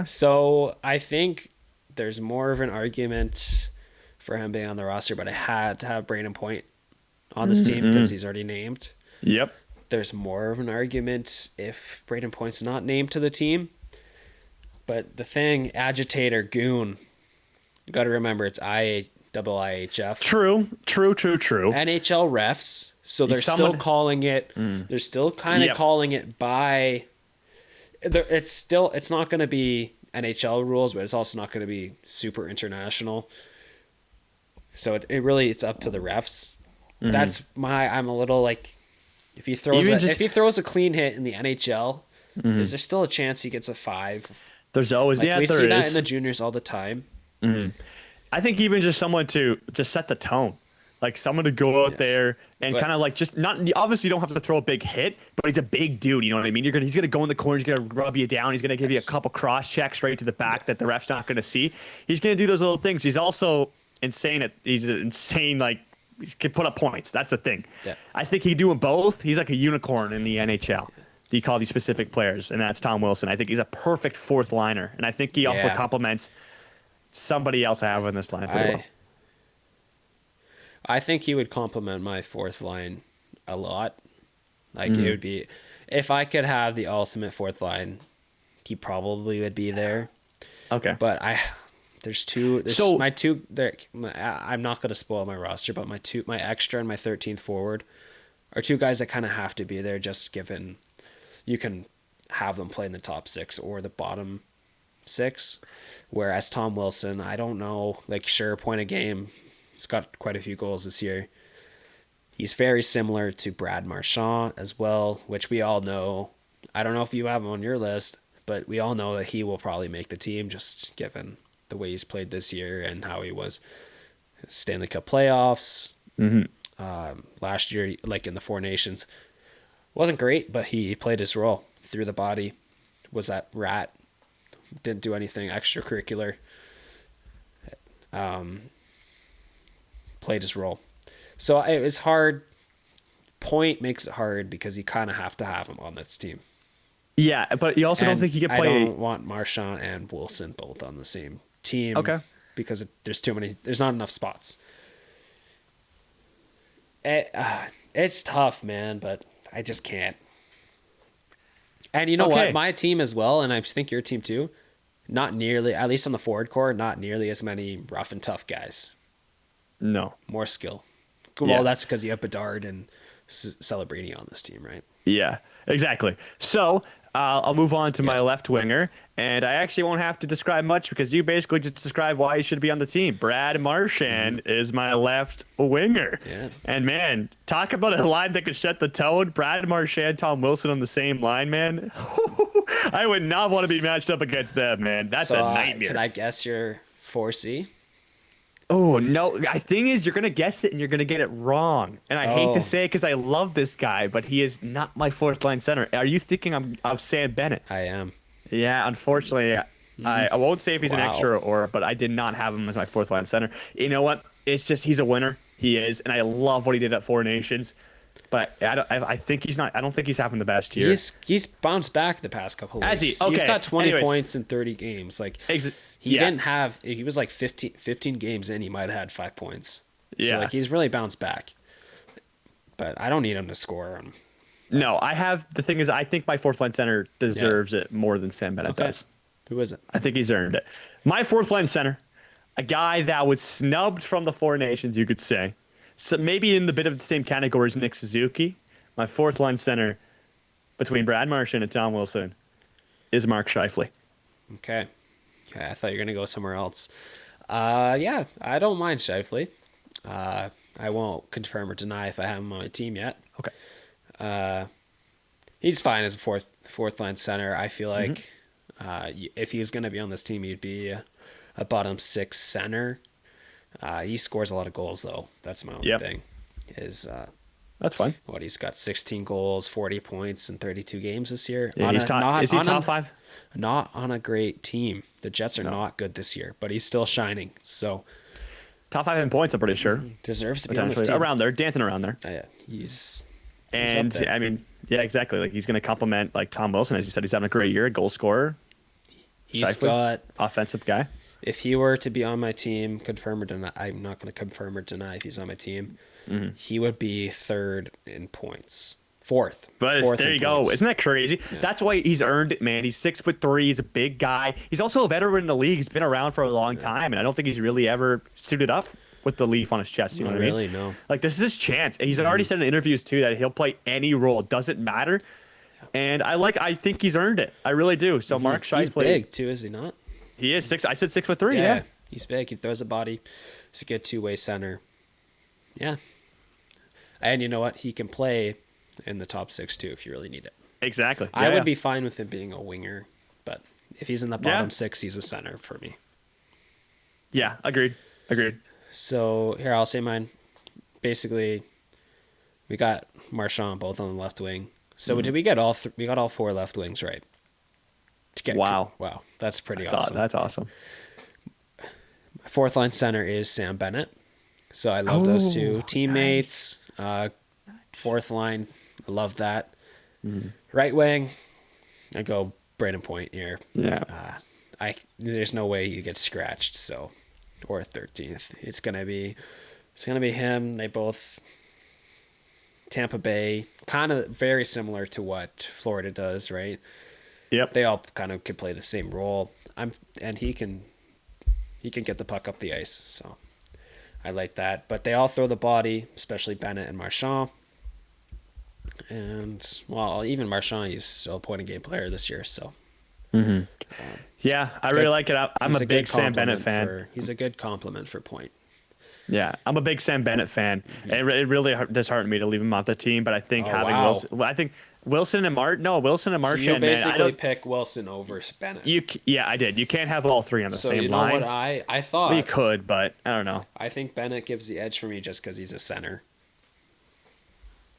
So I think there's more of an argument for him being on the roster, but I had to have Braden Point on this team because he's already named. Yep. There's more of an argument if Braden Point's not named to the team. But the thing, agitator, goon, you got to remember it's IIHF. True. NHL refs, so they're still calling it. They're still kind of calling it by. It's not going to be NHL rules, but it's also not going to be super international. So it's up to the refs. I'm a little like, if he throws a clean hit in the NHL, is there still a chance he gets a 5? There's always we there see that is. in the juniors all the time. I think even just someone to just set the tone. Like someone to go out there and kind of like just not obviously you don't have to throw a big hit, but he's a big dude, you know what I mean? He's gonna go in the corner, he's gonna rub you down, he's gonna give you a couple cross checks right to the back that the ref's not gonna see. He's gonna do those little things. He's also insane like he can put up points. That's the thing. Yeah. I think he can do them both. He's like a unicorn in the NHL. You call these specific players, and that's Tom Wilson. I think he's a perfect fourth liner, and I think he also complements somebody else I have in this line pretty well. I think he would complement my fourth line a lot. Like it would be, if I could have the ultimate fourth line, he probably would be there. Okay. But I'm not going to spoil my roster, but my extra and my 13th forward are two guys that kind of have to be there, just given you can have them play in the top 6 or the bottom 6. Whereas Tom Wilson, I don't know, like sure, point a game. He's got quite a few goals this year. He's very similar to Brad Marchand as well, which we all know. I don't know if you have him on your list, but we all know that he will probably make the team just given the way he's played this year and how he was Stanley Cup playoffs. Last year, like in the Four Nations, wasn't great, but he played his role through the body. Was that rat? Didn't do anything extracurricular. Played his role. So it was hard. Point makes it hard because you kind of have to have him on this team. Yeah, but you also don't think he could play. I don't want Marchand and Wilson both on the same team. Okay. Because there's not enough spots. It's tough, man, but I just can't. And you know what? My team as well, and I think your team too, not nearly, at least on the forward core, not nearly as many rough and tough guys. No. More skill. Well, that's because you have Bedard and Celebrini on this team, right? Yeah, exactly. So I'll move on to my Yes. left winger, and I actually won't have to describe much because you basically just described why he should be on the team. Brad Marchand is my left winger. Yeah. And man, talk about a line that could set the tone. Brad Marchand, Tom Wilson on the same line, man. I would not want to be matched up against them, man. That's So, a nightmare. can I guess your 4C? Oh no! I thing is, you're gonna guess it and you're gonna get it wrong. And I hate Oh. to say it because I love this guy, but he is not my fourth line center. Are you thinking of Sam Bennett? I am. Yeah, unfortunately, I won't say if he's an Wow. extra or, but I did not have him as my fourth line center. You know what? It's just he's a winner. He is, and I love what he did at Four Nations. But I think he's not. I don't think he's having the best year. He's bounced back the past couple of Has weeks. he? He's Okay. got 20 Anyways. points in 30 games. Like Yeah. didn't have. He was like 15 games in. He might have had 5 points. So Yeah. like he's really bounced back. But I don't need him to score. No, I have. The thing is, I think my fourth line center deserves it more than Sam Bennett does. Who is it? I think he's earned it. My fourth line center, a guy that was snubbed from the Four Nations, you could say. So maybe in the bit of the same category as Nick Suzuki. My fourth line center between Brad Marchand and Tom Wilson is Mark Scheifele. Okay. I thought you were gonna go somewhere else. Yeah, I don't mind Shifley. I won't confirm or deny if I have him on my team yet. Okay. He's fine as a fourth line center. I feel like if he's gonna be on this team, he'd be a bottom 6 center. He scores a lot of goals though. That's my only Yep. thing. Is That's fine. what he's got 16 goals, 40 points in 32 games this year. Yeah, On he's a- top. not Is he on top a- 5? Not on a great team. The Jets are No. not good this year, but he's still shining. So Top 5 in points, I'm pretty sure. deserves to be on this Potentially. team. Around there, dancing around there. Yeah, he's And up there. I mean, yeah, exactly. Like he's going to complement like Tom Wilson, as you said. He's having a great year, goal scorer, he's Scheifele. got. offensive guy. If he were to be on my team, confirm or deny. I'm not going to confirm or deny if he's on my team. Mm-hmm. He would be 3rd in points, 4th. But 4th there in you go. points. Isn't that crazy? That's why he's earned it, man. He's 6'3". He's a big guy. He's also a veteran in the league. He's been around for a long time, and I don't think he's really ever suited up with the leaf on his chest. You know Not what I mean? really, no. Like this is his chance. And he's already said in interviews too that he'll play any role. It doesn't matter. And I think he's earned it. I really do. So Mark He's Scheifele, big too, is he not? he is 6. I said 6'3". Yeah. He's big. He throws a body. He's a good two-way center. Yeah. And you know what? He can play in the top 6 too if you really need it. Exactly. I Yeah, would yeah. be fine with him being a winger, but if he's in the bottom 6, he's a center for me. Yeah. Agreed. So here, I'll say mine. Basically, we got Marchand both on the left wing. So did we get all? We got all 4 left wings right. To get- Wow. Wow, that's pretty That's awesome. That's awesome. My fourth line center is Sam Bennett. So I love those two Oh, teammates. Fourth line, I love that. Right wing, I go Braden Point here. Yeah. There's no way he gets scratched. So, or 13th, it's gonna be him. They both Tampa Bay, kind of very similar to what Florida does, right? Yep. They all kind of could play the same role. And he can get the puck up the ice, so I like that. But they all throw the body, especially Bennett and Marchand. And well, even Marchand, he's still a point a game player this year, so Yeah, I really like it. I'm he's a good big Sam Bennett compliment fan. he's a good compliment for Point. Yeah, I'm a big Sam Bennett fan. It really disheartened me to leave him off the team, but I think Oh, having wow. Wilson, I think Wilson and So Marchand, you man, I basically don't. pick Wilson over Bennett. Yeah, I did. You can't have all 3 on the So same you know line. what I thought? Well, you could, but I don't know. I think Bennett gives the edge for me just because he's a center.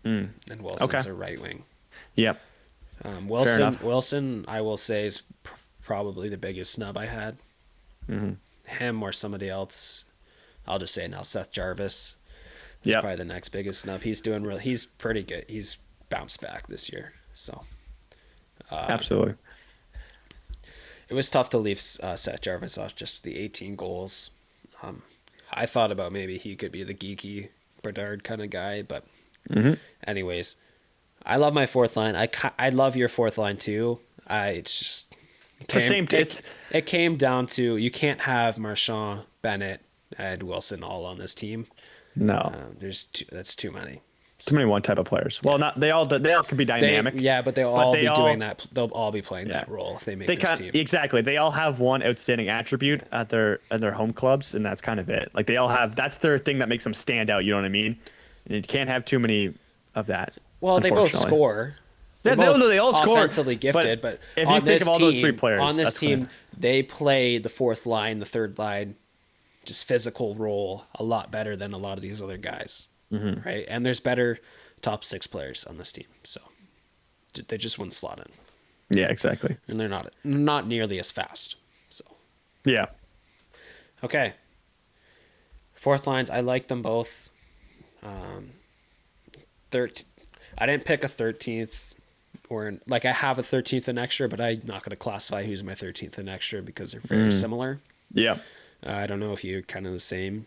And Wilson's Okay. a right wing. Yep. enough. Wilson, I will say, is probably the biggest snub I had. Him or somebody else. I'll just say it now. Seth Jarvis is Yep. probably the next biggest snub. He's doing real. He's pretty good. He's bounced back this year. So Absolutely. it was tough to leave Seth Jarvis off just the 18 goals. I thought about maybe he could be the geeky Bedard kind of guy, but anyways, I love my fourth line. I love your fourth line too. It's the same. It came down to you can't have Marchand, Bennett, and Wilson all on this team. No. That's too many. too many one type of players. Well, not they all can be dynamic. But they'll all be doing that. They'll all be playing that role if they make this team. Exactly. They all have one outstanding attribute at their home clubs, and that's kind of it. Like they all have that's their thing that makes them stand out. You know what I mean? And you can't have too many of that. Well, they both score. They all score. Offensively gifted, but if you think of all those three players on this team, they play the fourth line, the third line, just physical role a lot better than a lot of these other guys, right? And there's better top 6 players on this team, so they just wouldn't slot in. Yeah, exactly. And they're not nearly as fast. So yeah, okay. Fourth lines, I like them both. I didn't pick a 13th. Or like I have a 13th and extra, but I'm not going to classify who's my 13th and extra because they're very similar. Yeah. I don't know if you're kind of the same.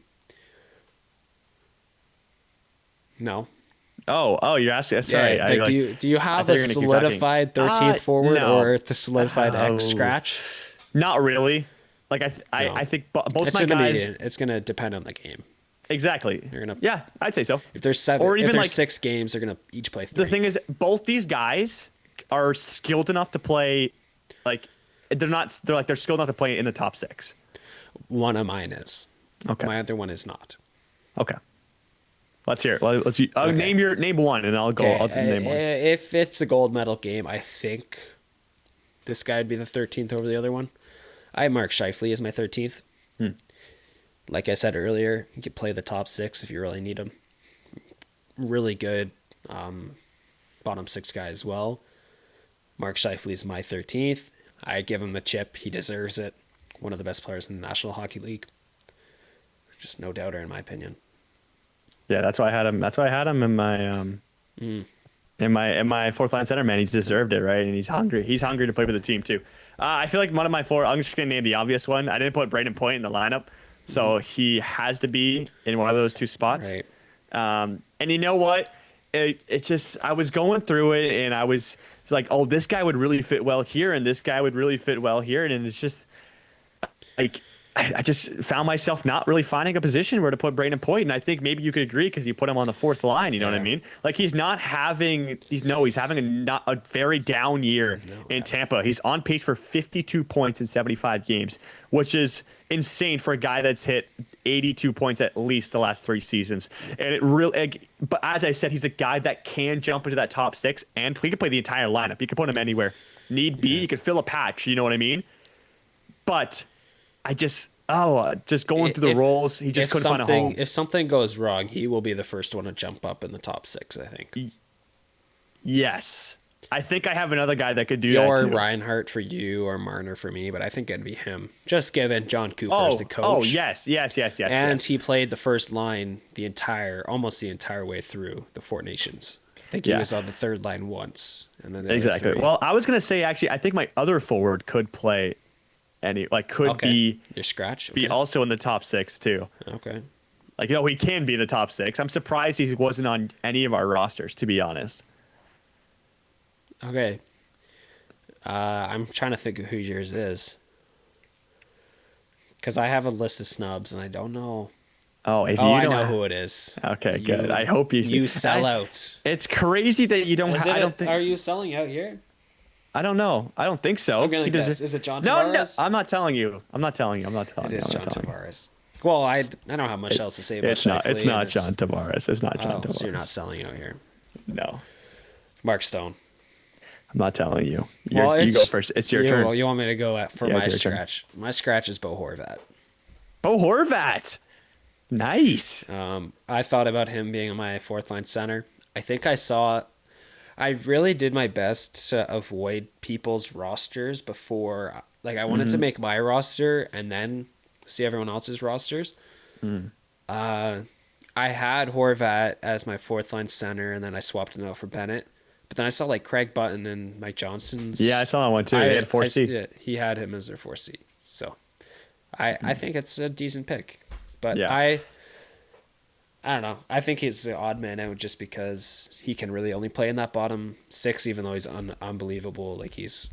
No. Oh, you're asking. Sorry. Yeah, do you have a solidified 13th forward or the solidified X scratch? Not really. Like I think both my guys. It's going to depend on the game. Exactly. Yeah, I'd say so. If there's 7, or even if there's 6 games, they're gonna each play 3. The thing is, both these guys are skilled enough to play. Like they're skilled enough to play in the top 6. One of mine is. Okay. My other one is not. Okay. Let's hear it. Let's name one, and I'll go. Okay. I'll name one. If it's a gold medal game, I think this guy would be the 13th over the other one. I have Mark Scheifele as my 13th. Like I said earlier, you could play the top 6 if you really need them. Really good bottom 6 guy as well. Mark Scheifele is my 13th. I give him the chip. He deserves it. One of the best players in the National Hockey League. Just no doubter in my opinion. Yeah, that's why I had him. That's why I had him in my fourth line center. Man, he's deserved it, right? And he's hungry. He's hungry to play for the team too. I feel like one of my 4. I'm just gonna name the obvious one. I didn't put Brayden Point in the lineup. So he has to be in one of those 2 spots. Right. And you know what? It just, I was going through it and it's like, oh, this guy would really fit well here and this guy would really fit well here. And it's just like, I just found myself not really finding a position where to put Brayden Point. And I think maybe you could agree because you put him on the 4th line. You know what I mean? Like he's having a very down year in Tampa. He's on pace for 52 points in 75 games, which is insane for a guy that's hit 82 points at least the last 3 seasons. And it really, but as I said, he's a guy that can jump into that top 6 and he could play the entire lineup. You could put him anywhere. Need be, you could fill a patch. You know what I mean? But I just going through the roles, he just couldn't find a home. If something goes wrong, he will be the first one to jump up in the top 6, I think. Yes. I think I have another guy that could do that too. Or Reinhart for you or Marner for me, but I think it'd be him. Just given John Cooper as the coach. Oh, yes. And he played the first line almost the entire way through the 4 Nations. I think he was on the 3rd line once. And then exactly. Well, I was going to say, actually, I think my other forward could play be your scratch. Be also in the top 6 too. Okay. Like, he can be in the top 6. I'm surprised he wasn't on any of our rosters, to be honest. Okay. I'm trying to think of who yours is. Because I have a list of snubs and I don't know. Oh, if I know who it is. Okay, good. I hope you sell out. It's crazy that you don't. Are you selling out here? I don't know. I don't think so. I'm gonna guess. Is it John Tavares? No, I'm not telling you. It is John Tavares. Well, I don't have much else to say about Scheifele. It's not John Tavares. It's not John Tavares. So you're not selling out here. No. Mark Stone. I'm not telling you. You go first. It's your turn. You want me to go for my scratch? My scratch is Bo Horvat. Bo Horvat. Nice. I thought about him being my 4th line center. I think I really did my best to avoid people's rosters before. Like I wanted to make my roster and then see everyone else's rosters. I had Horvat as my 4th line center, and then I swapped him out for Bennett. But then I saw like Craig Button and Mike Johnson's. Yeah, I saw that one too. He had 4C. He had him as their 4C. So I think it's a decent pick. But yeah. I don't know. I think he's the odd man out just because he can really only play in that bottom 6, even though he's unbelievable. Like he's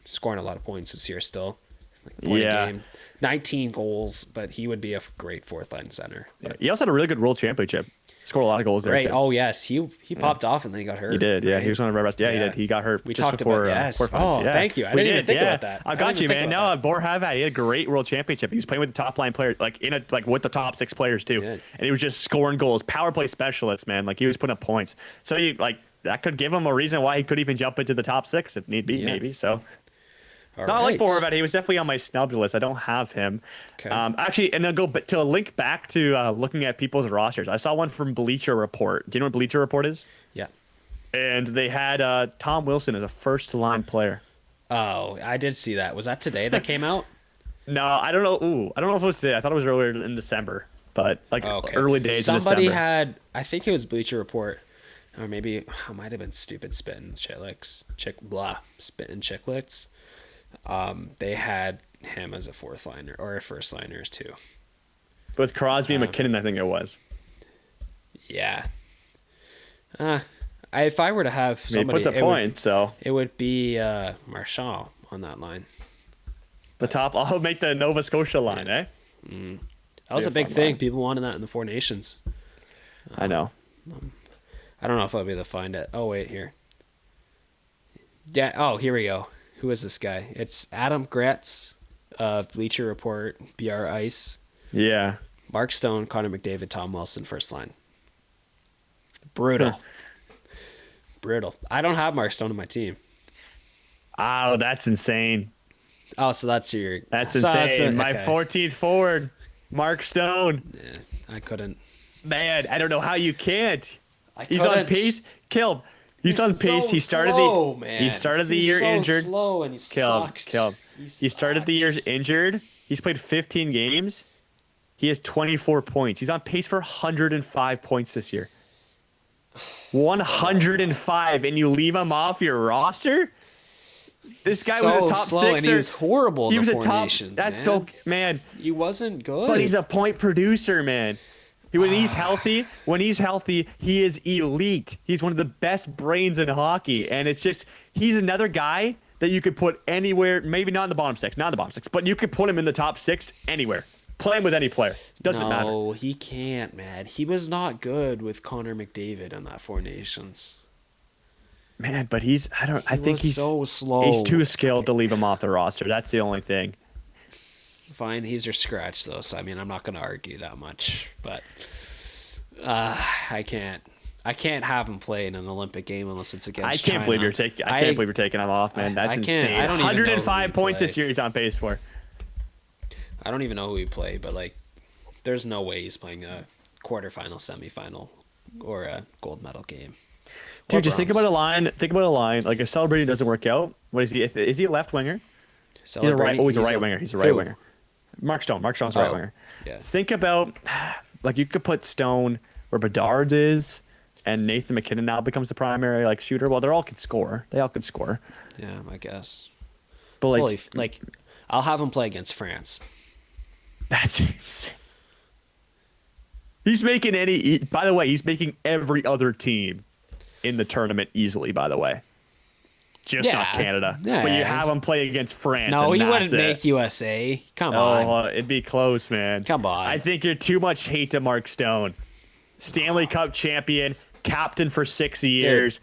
scoring a lot of points this year still. Like point a game, 19 goals, but he would be a great 4th line center. But he also had a really good World Championship. Scored a lot of goals there Right. too. Oh yes, he popped off and then he got hurt. He did, yeah. right? He was on a red rest. Yeah, he did. He got hurt. We just talked before, about yes. before France. Oh, Yeah. thank you. I We didn't even did, think yeah. about that. I I got didn't you, even man. think No, about Bor Havad, he had a great world championship. He was playing with the top line players, like with the top 6 players too, Good. and he was just scoring goals. Power play specialist, man. Like he was putting up points. So you like that could give him a reason why he could even jump into the top 6 if need be, Yeah. maybe. So. All No, I like right. Bor Havad. He was definitely on my snubs list. I don't have him. Okay. Actually, and then go to link back to looking at people's rosters. I saw one from Bleacher Report. Do you know what Bleacher Report is? Yeah. And they had Tom Wilson as a first-line player. Oh, I did see that. Was that today that came out? No, I don't know. Ooh, I don't know if it was today. I thought it was earlier in December, but like Okay. early days. Somebody of December. had, I think it was Bleacher Report, or maybe it might have been Stupid Spittin' Chicklets, Spittin' Chicklets. They had him as a fourth liner or a first liners too. with Crosby and McKinnon. I think it was. Yeah. If I were to have I mean, he somebody, puts up it would- points, so it would be Marchand on that line. the top. I'll make the Nova Scotia line, eh? That was Be a a big fun thing. line. People wanted that in the Four Nations. I know. I don't know if I'll be able to find it. Oh, wait, here. Yeah. Oh, here we go. Who is this guy? It's Adam Gretz of Bleacher Report, BR Ice, Yeah. Mark Stone, Connor McDavid, Tom Wilson, first line. Brutal. Brutal. I don't have Mark Stone on my team. Oh, that's insane. Oh, so that's your. That's so insane. My okay. 14th forward, Mark Stone. Yeah, I couldn't. Man, I don't know how you can't. I He's on couldn't. pace. Kill. He's on pace. So he started slow, the man. he started the He's year so injured. Slow and he sucked. Kill. He started the year injured. He's played 15 games. He has 24 points. He's on pace for 105 points this year. 105, and you leave him off your roster? This guy was a top slow, sixer. and he was horrible. He in was the a Four top. Nations, That's man. so man. He wasn't good. But he's a point producer, man. When he's healthy, he is elite. He's one of the best brains in hockey, and it's just he's another guy that you could put anywhere. Maybe not in the bottom six, but you could put him in the top 6 anywhere. Play him with any player, doesn't matter. No, he can't, man. He was not good with Connor McDavid on that Four Nations. Man, but I think was he's so slow. He's too skilled to leave him off the roster. That's the only thing. Fine, he's your scratch though, so I mean, I'm not going to argue that much, but I can't have him play in an Olympic game unless it's against I can't China. believe you're taking. I can't believe you're taking him off, man. That's I can't- insane. I don't even know who 105 he points this play. year. He's on pace for. I don't even know who he played, but like, there's no way he's playing a quarterfinal, semifinal, or a gold medal game. Dude, just think about a line. Think about a line. Like if Celebrity doesn't work out, what is he? Is he a left winger? He's a right. Oh, he's a right winger. He's a right winger. Mark Stone. Mark Stone's a right winger. Yeah. Think about, like you could put Stone where Bedard is, and Nathan McKinnon now becomes the primary like shooter. Well, they all could score. They all could score. Yeah, I guess. But like, Well, like, I'll have him play against France. that's insane. He's making by the way, he's making every other team in the tournament easily, by the way. Just not Yeah. Canada. Yeah. But you have him play against France. No, and he wouldn't that's it. make USA. Come on. Oh, it'd be close, man. Come on. I think you're too much hate to Mark Stone. Stanley Cup champion, captain for 6 years,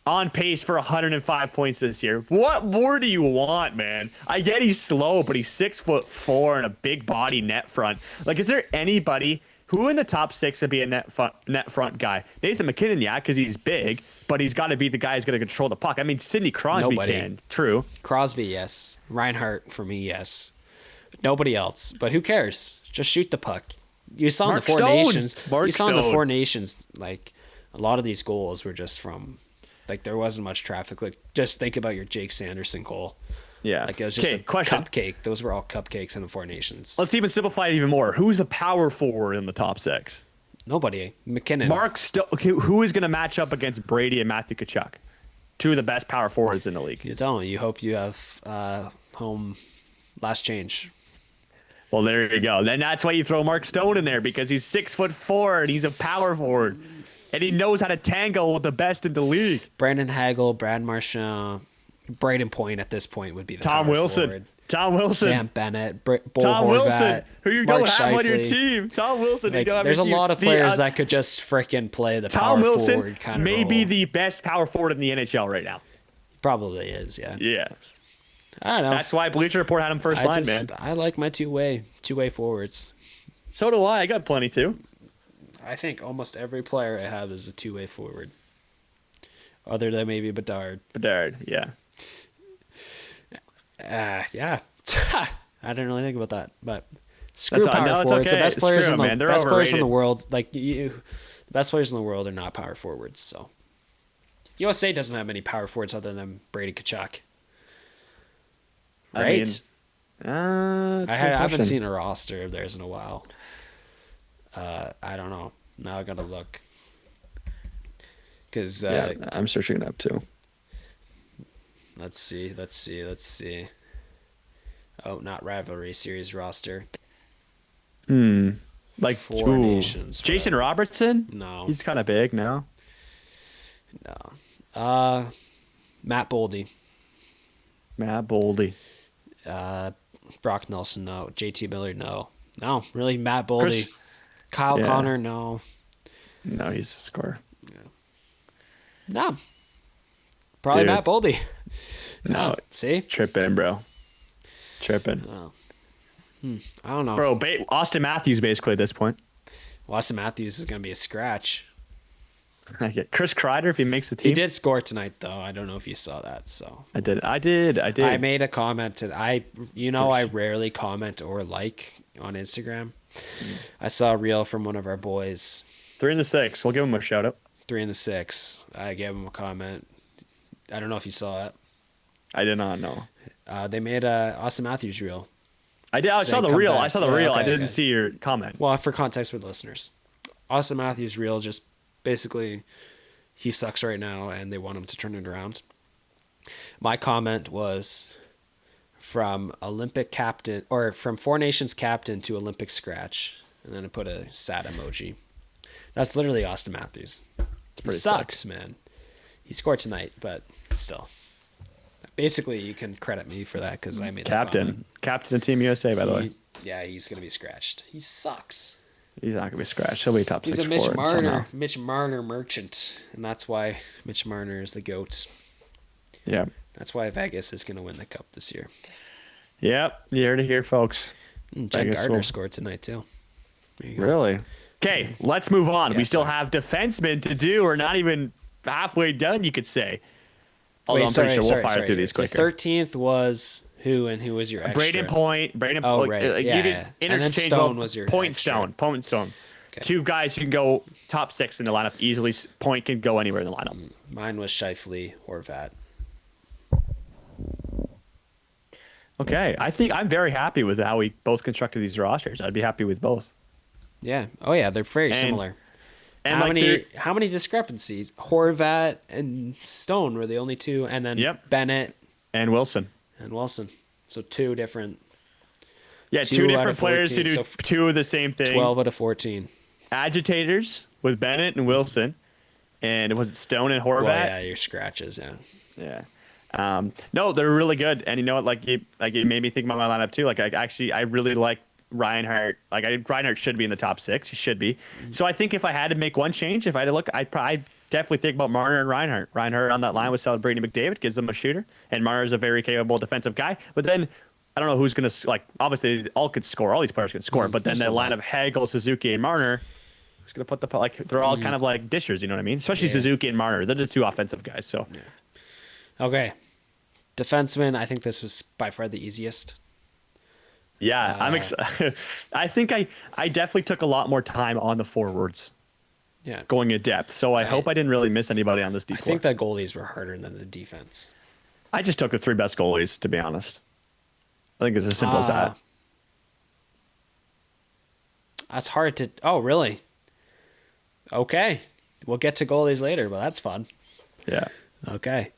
on pace for 105 points this year. What more do you want, man? I get he's slow, but he's 6'4" and a big body net front. Like, is there anybody who in the top 6 would be a net front guy? Nathan McKinnon, yeah, because he's big, but he's got to be the guy who's going to control the puck. I mean, Sidney Crosby Nobody. can. True. Crosby, yes. Reinhardt, for me, yes. Nobody else. But who cares? Just shoot the puck. You saw in Mark the Four Stone. Nations. Mark You saw in the Stone. Four Nations, like, a lot of these goals were just from, like, there wasn't much traffic. Like, just think about your Jake Sanderson goal. Yeah. Like, it was just a question. cupcake. Those were all cupcakes in the Four Nations. Let's even simplify it even more. Who's a power forward in the top 6? Nobody. McKinnon. Mark Stone. Okay, who is going to match up against Brady and Matthew Tkachuk? Two of the best power forwards in the league. You don't. You hope you have home last change. Well, there you go. Then that's why you throw Mark Stone in there because he's 6'4" and he's a power forward, and he knows how to tango with the best in the league. Brandon Hagel, Brad Marchand, Braden Point at this point would be the Tom power Wilson. forward. Tom Wilson. Sam Bennett, Bo Tom Horvat, Wilson, who you Mark don't have on your Scheifele. team. Tom Wilson, who you Like, don't have there's a on your team. lot of players that could just freaking play the Tom power Wilson forward kind of may be role. the best power forward in the NHL right now. Probably is, yeah. Yeah. I don't know. That's why Bleacher Report had him first line, man. I like my two-way forwards. So do I. I got plenty too. I think almost every player I have is a two-way forward. Other than maybe Bedard. Bedard, yeah. Yeah. I didn't really think about that, but screw That's all- power no, it's forwards. okay. The best players Screw in 'em, the man. They're best players in the overrated. world, the best players in the world are not power forwards. So USA doesn't have many power forwards other than Brady Tkachuk. I Right? mean, I, it's a good haven't question. seen a roster of theirs in a while. I don't know. Now I gotta look. Because Yeah, I'm searching it up too. let's see. Oh, not rivalry series roster. Like Four ooh. Nations, Jason Robertson? No, He's kind of big now. no. Matt Boldy, Matt Boldy. Brock Nelson, no. JT Miller, no. No, really, Matt Boldy. Chris- Kyle Yeah. Connor, no. No, he's a scorer. No. Probably Dude. Matt Boldy. No, See? tripping, bro. Tripping. I don't know. Bro, Austin Matthews basically at this point. Austin Matthews is going to be a scratch. I get Chris Kreider if he makes the He team. did score tonight, though. I don't know if you saw that. So I did. I made a comment. And I rarely comment or like on Instagram. I saw a reel from one of our boys, 3 and 6. We'll give him a shout out. 3 and 6. I gave him a comment. I don't know if you saw it. I did not know. They made a Austin Matthews reel. I did. I Say saw the come reel. back. I saw the Yeah, reel. I okay, didn't okay. see your comment. Well, for context with listeners, Austin Matthews reel just basically he sucks right now, and they want him to turn it around. My comment was from Olympic captain or from Four Nations captain to Olympic scratch, and then I put a sad emoji. That's literally Austin Matthews. He pretty sucks, man. He scored tonight, but still. Basically, you can credit me for that because I made that comment. Captain of Team USA, by the way. Yeah, he's gonna be scratched. He sucks. He's not gonna be scratched. He'll be top He's 6 a Mitch forward Marner, somehow. Mitch Marner merchant, and that's why Mitch Marner is the GOAT. Yeah. That's why Vegas is gonna win the cup this year. Yep. You heard it here, folks. Jed Vegas Gardner will- scored tonight too. There you go. Really? Okay, let's move on. we Yes, still sir. have defensemen to do. We're not even halfway done, you could say. Although Wait, I'm pretty sure we'll fire through these The quicker. 13th was who, and who was your extra? Braden Point. Braden Oh, Point. right. You Yeah, can yeah. And then interchange Stone was your Point extra. Stone. Point Stone. Okay. 2 guys who can go top 6 in the lineup easily. Point can go anywhere in the lineup. Mine was Scheifele, Horvat. Okay, I think I'm very happy with how we both constructed these rosters. I'd be happy with both. Yeah. Oh yeah, they're very similar. And how like many? How many discrepancies? Horvat and Stone were the only two, and then Yep. Bennett and Wilson. and Wilson. So 2 different. Yeah, 2 2 out different of players who 14, do so 2 of the same thing. 12 out of 14. Agitators with Bennett and Wilson, and was it Stone and Horvat? Well, yeah, your scratches, yeah. Yeah. No, they're really good, and you know what? Like it made me think about my lineup too. Like I really like Reinhardt. Like Reinhardt should be in the top 6. He should be. So I think if I had to make one change, if I had to look, I'd definitely think about Marner and Reinhardt. Reinhardt on that line with Brady McDavid gives them a shooter, and Marner's a very capable defensive guy. But then I don't know who's gonna like. Obviously, all could score. All these players can score. But then there's the a line lot. of Hagel, Suzuki, and Marner. Who's gonna put the like? They're all kind of like dishers. You know what I mean? Especially Yeah. Suzuki and Marner. They're the 2 offensive guys. So. Okay. Defenseman, I think this was by far the easiest. Yeah, I'm excited. I think I definitely took a lot more time on the forwards Yeah. going in depth. So I hope I didn't really miss anybody on this I D4. think the goalies were harder than the defense. I just took the 3 best goalies, to be honest. I think it's as simple as that. That's hard to. Oh, really? Okay. We'll get to goalies later, but that's fun. Yeah. Okay.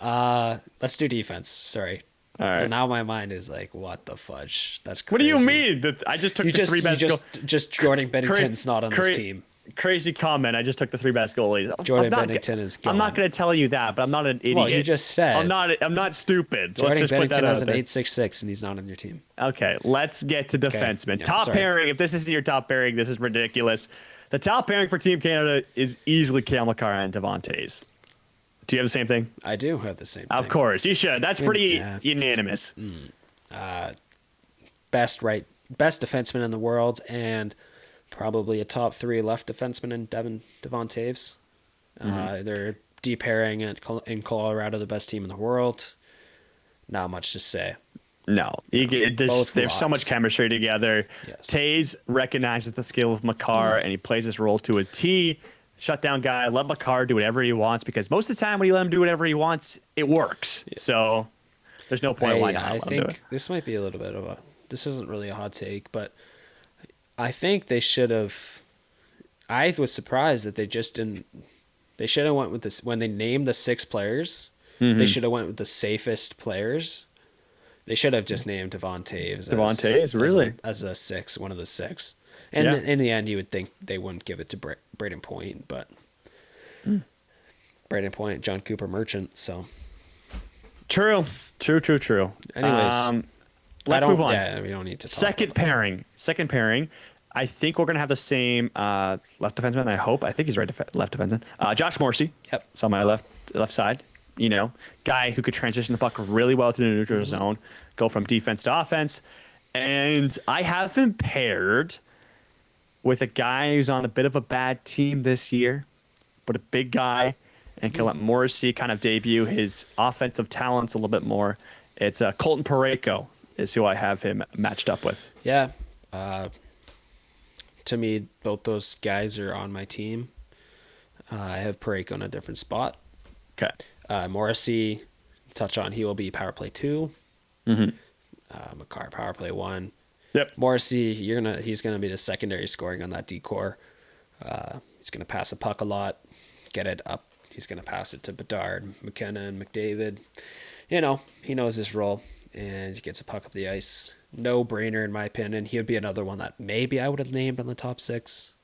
Let's do defense. Sorry. All right. And now my mind is like, what the fudge? That's What crazy. do you mean? I just took You the just, 3 you best just Jordan Bennington's not on this team. crazy comment. I just took the 3 best goalies. Jordan Bennington is gone. I'm not going to tell you that, but I'm not an idiot. Well, you just said. I'm not stupid. Jordan Let's just put that Bennington has out an there. 8.66, and he's not on your team. Okay, let's get to defensemen. Yeah, Top sorry. pairing. If this isn't your top pairing, this is ridiculous. The top pairing for Team Canada is easily Cale Makar and Devontae's. Do you have the same thing? I do have the same thing. Of course, you should. That's pretty Yeah. unanimous. Best defenseman in the world, and probably a top 3 left defenseman in Devon Taves. They're deep pairing in Colorado, the best team in the world. Not much to say. No, there's so much locks. chemistry together. Yes. Taves recognizes the skill of Makar, and he plays his role to a T. Shutdown guy, let Makar do whatever he wants, because most of the time when you let him do whatever he wants, it works. So there's no point why not I let him do it. think this might be a little bit of a. This isn't really a hot take, but I think they should have. I was surprised that they just didn't. They should have went with this when they named the 6 players. They should have went with the safest players. They should have just named Devon Taves. Really? As a 6, one of the 6. And Yeah. in the end, you would think they wouldn't give it to Braden Point, but Braden Point, John Cooper Merchant. So, True. anyways, Let's move on. Yeah, we don't need to talk Second pairing. I think we're gonna have the same left defenseman. I hope. I think he's left defenseman. Josh Morrissey. Yep. It's on my left side. You know, guy who could transition the puck really well to the neutral zone, go from defense to offense. And I have him paired with a guy who's on a bit of a bad team this year, but a big guy, and can let Morrissey kind of debut his offensive talents a little bit more. It's Colton Parayko is who I have him matched up with. Yeah. To me, both those guys are on my team. I have Parayko in a different spot. Okay. Morrissey, touch on, he will be power play 2. Makar, power play 1. Yep. Morrissey, he's gonna be the secondary scoring on that decor. He's gonna pass the puck a lot, get it up. He's gonna pass it to Bedard, McKenna, and McDavid. You know, he knows his role, and he gets a puck up the ice. No brainer in my opinion. He would be another one that maybe I would have named on the top 6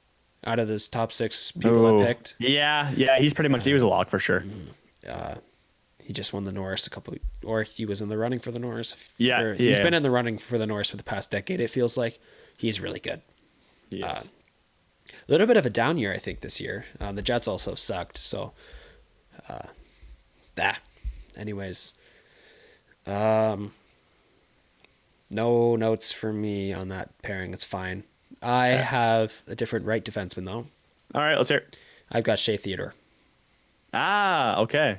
out of those top 6 people I picked. Yeah, he's pretty much, he was a lock for sure. He just won the Norris or he was in the running for the Norris. Yeah, He's been in the running for the Norris for the past decade. It feels like he's really good. Yes. A little bit of a down year, I think, this year. The Jets also sucked. So, anyways, no notes for me on that pairing. It's fine. I have a different right defenseman though. All right, let's hear it. I've got Shea Theodore. Okay.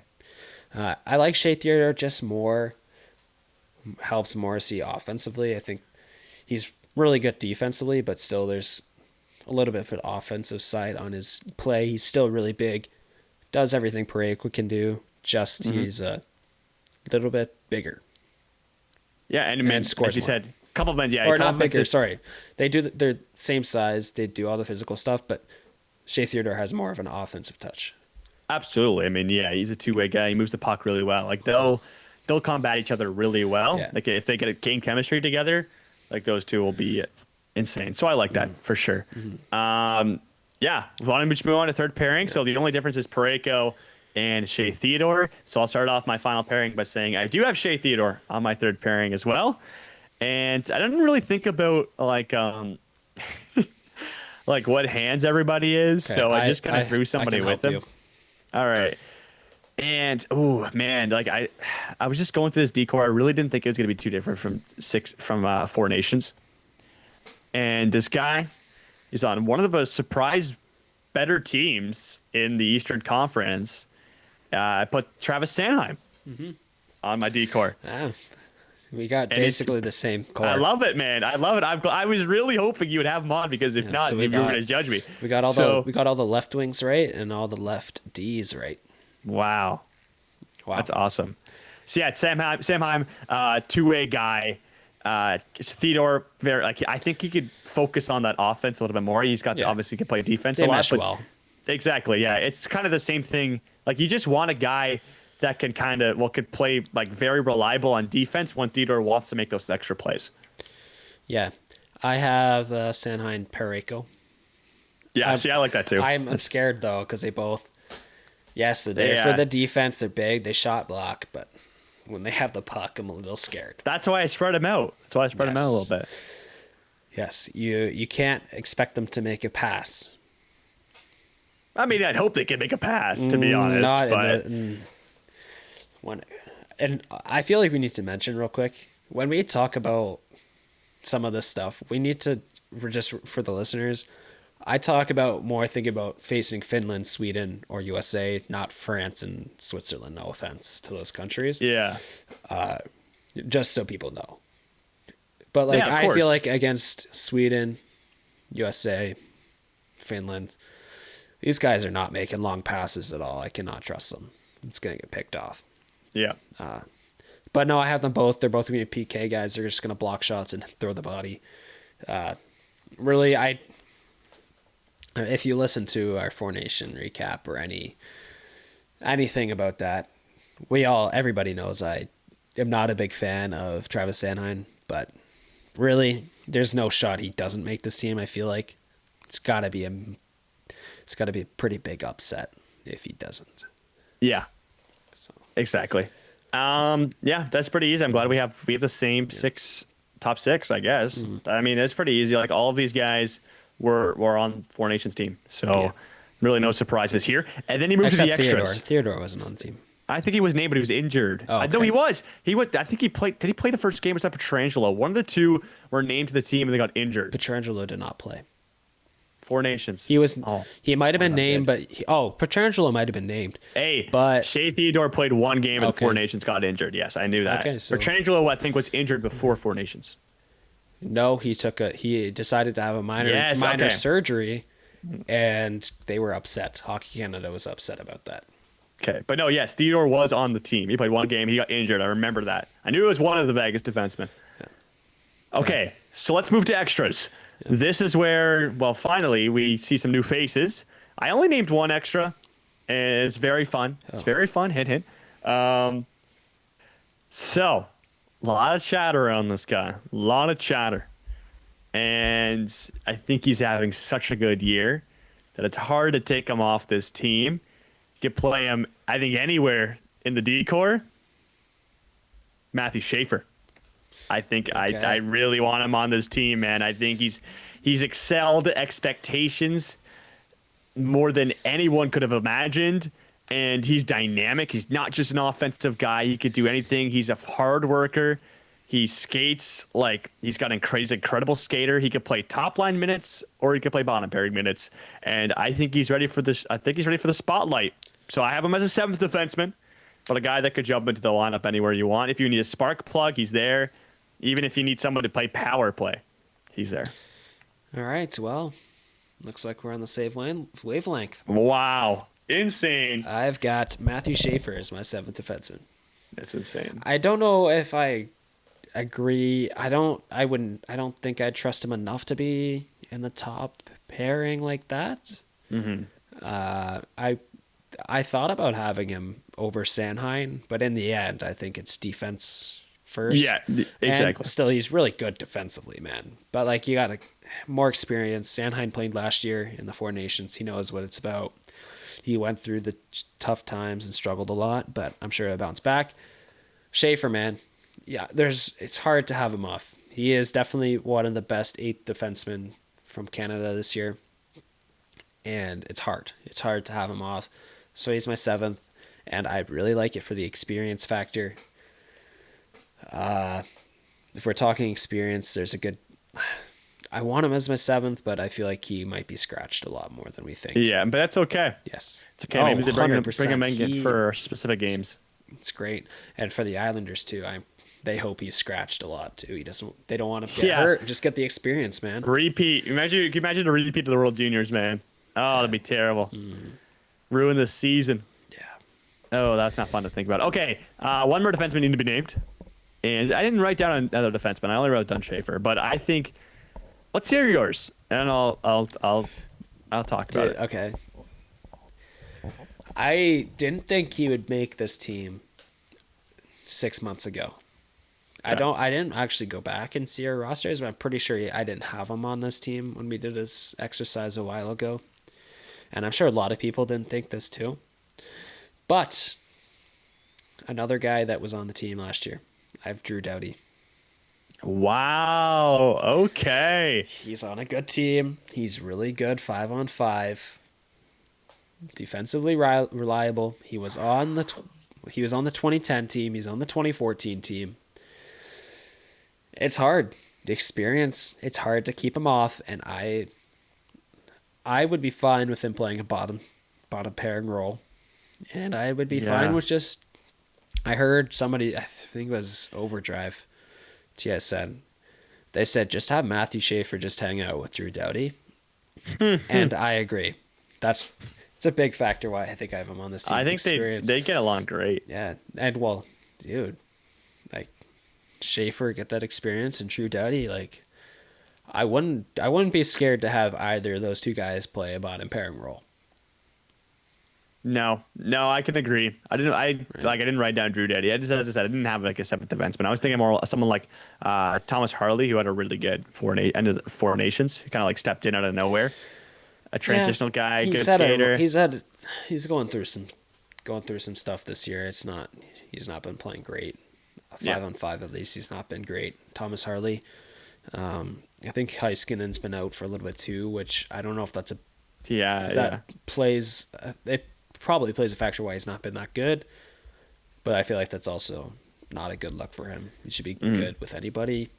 I like Shea Theodore just more. Helps Morrissey offensively. I think he's really good defensively, but still there's a little bit of an offensive side on his play. He's still really big. Does everything Parayko can do. Just he's a little bit bigger. Yeah, and scores as you more. said, couple men, yeah, Or not compliments bigger, his- sorry. They're same size. They do all the physical stuff, but Shea Theodore has more of an offensive touch. Absolutely. I mean, yeah, he's a two-way guy. He moves the puck really well. Like they'll combat each other really well. Yeah. Like if they get a game chemistry together, like those two will be insane. So I like that for sure. Yeah, why don't we just move on to third pairing? So the only difference is Parayko and Shea Theodore. So I'll start off my final pairing by saying I do have Shea Theodore on my third pairing as well. And I didn't really think about like like what hands everybody is. Okay, So I just kind of threw I somebody can with help them. you. All right. And oh man, like I was just going through this decor. I really didn't think it was gonna be too different from Four Nations. And this guy is on one of the surprise better teams in the Eastern Conference. I put Travis Sanheim on my decor. Ah, we got And it's- basically the same core. I love it, man. I love it. I was really hoping you would have him on because if not, so you we were got- going to judge me. We got all So- the left wings right and all the left D's right. Wow. Wow. That's awesome. So yeah, Samheim, two-way guy. Theodore, very like I think he could focus on that offense a little bit more. He's got Yeah. obviously can play defense They a lot. mesh but- well. Exactly. Yeah, it's kind of the same thing. Like you just want a guy that can could play like very reliable on defense when Theodore wants to make those extra plays. Yeah. I have Sanheim Parayko. Yeah, see, I like that too. I'm scared though because they both. Yes, they're there for the defense. They're big. They shot block, but when they have the puck, I'm a little scared. That's why I spread them out. That's why I spread them out a little bit. Yes, you can't expect them to make a pass. I mean, I'd hope they can make a pass, to be honest. Not but and I feel like we need to mention real quick when we talk about some of this stuff, we need to just for the listeners. I talk about more thinking about facing Finland, Sweden, or USA, not France and Switzerland. No offense to those countries. yeah. Just so people know. But like, Yeah, of I course. feel like against Sweden, USA, Finland, these guys are not making long passes at all. I cannot trust them. It's going to get picked off. Yeah. But no, I have them both. They're both going to be PK guys. They're just going to block shots and throw the body. Really, if you listen to our Four Nation recap or anything about that, everybody knows I am not a big fan of Travis Sanheim, but really, there's no shot he doesn't make this team. I feel like it's got to be a pretty big upset if he doesn't. Yeah. So Exactly. Yeah, that's pretty easy. I'm glad we have the same top six, I guess. I mean, it's pretty easy. Like all of these guys were on Four Nations team, so really no surprises here. And then he moved to the except extras. Theodore wasn't on the team. I think he was named, but he was injured. Oh, No, okay. he was. I think he played. Did he play the first game? Was that Petrangelo? One of the two were named to the team and they got injured. Petrangelo did not play. Four Nations. He was. Oh. He might have been named, but Petrangelo might have been named. Hey, but Shea Theodore played one game and the Okay. Four Nations got injured. Yes, I knew that. Okay, so- Petrangelo, I think, was injured before Four Nations. no, he decided to have a minor okay. surgery, and they were upset. Hockey Canada was upset about that. Okay, but no, yes, Theodore was on the team. He played one game. He got injured. I remember that. I knew it was one of the Vegas defensemen. Okay, so let's move to extras. This is where, well, finally we see some new faces. I only named one extra, and it's very fun. It's very fun. Hint, hint. So, a lot of chatter around this guy. A lot of chatter. And I think he's having such a good year that it's hard to take him off this team. You could play him, I think, anywhere in the D-core. Matthew Schaefer. I think Okay. I really want him on this team, man. I think he's excelled expectations more than anyone could have imagined. And he's dynamic. He's not just an offensive guy. He could do anything. He's a hard worker. He skates like he's got he's an incredible skater. He could play top line minutes or he could play bottom pairing minutes. And I think he's ready for this. I think he's ready for the spotlight. So I have him as a seventh defenseman, but a guy that could jump into the lineup anywhere you want. If you need a spark plug, he's there. Even if you need someone to play power play, he's there. All right, well, looks like we're on the same wavelength. Wow. Insane. I've got Matthew Schaefer as my seventh defenseman. That's insane. I don't know if I agree. I don't think I'd trust him enough to be in the top pairing like that. I thought about having him over Sanheim, but in the end, I think it's defense first. Yeah, exactly. And still, he's really good defensively, man. But like, you got more experience. Sanheim played last year in the Four Nations. He knows what it's about. He went through the tough times and struggled a lot, but I'm sure he'll bounce back. Schaefer, man, yeah, it's hard to have him off. He is definitely one of the best 8th defensemen from Canada this year, and it's hard. It's hard to have him off. So he's my 7th, and I really like it for the experience factor. If we're talking experience, there's a good... I want him as my 7th, but I feel like he might be scratched a lot more than we think. Yeah, but that's okay. Yes. It's okay. Maybe they bring him 100%. in for specific games. It's great. And for the Islanders, too, they hope he's scratched a lot, too. They don't want him to get hurt. Just get the experience, man. Repeat. Can you imagine a repeat of the World Juniors, man? Oh, that'd be terrible. Ruin the season. Yeah. Oh, that's not fun to think about. Okay, one more defenseman need to be named. And I didn't write down another defenseman. I only wrote down Schaefer. But I think... Let's hear yours, and I'll talk about it. Okay. I didn't think he would make this team 6 months ago. I didn't actually go back and see our rosters, but I'm pretty sure I didn't have him on this team when we did this exercise a while ago. And I'm sure a lot of people didn't think this too. But another guy that was on the team last year, I have Drew Doughty. Wow. Okay. He's on a good team. He's really good 5-on-5. Defensively reliable. He was on the 2010 team. He's on the 2014 team. It's hard. The experience, it's hard to keep him off, and I would be fine with him playing a bottom pairing role. And I would be fine with just, I heard somebody, I think it was Overdrive, TSN, they said just have Matthew Schaefer just hang out with Drew Doughty. And I agree. It's a big factor why I think I have him on this team. I think they get along great. Yeah. And well, dude, like Schaefer get that experience, and Drew Doughty, like I wouldn't be scared to have either of those two guys play a bottom pairing role. No, I can agree. I didn't write down Drew Doughty. As I said, I didn't have like a seventh defenseman. I was thinking more someone like Thomas Harley, who had a really good end of the Four Nations. He kind of like stepped in out of nowhere. A transitional guy, good skater. He's going through some stuff this year. He's not been playing great. 5-on-5 at least, he's not been great. Thomas Harley, I think Heiskanen's been out for a little bit too, which I don't know if that's plays. It probably plays a factor why he's not been that good, but I feel like that's also not a good look for him. He should be good with anybody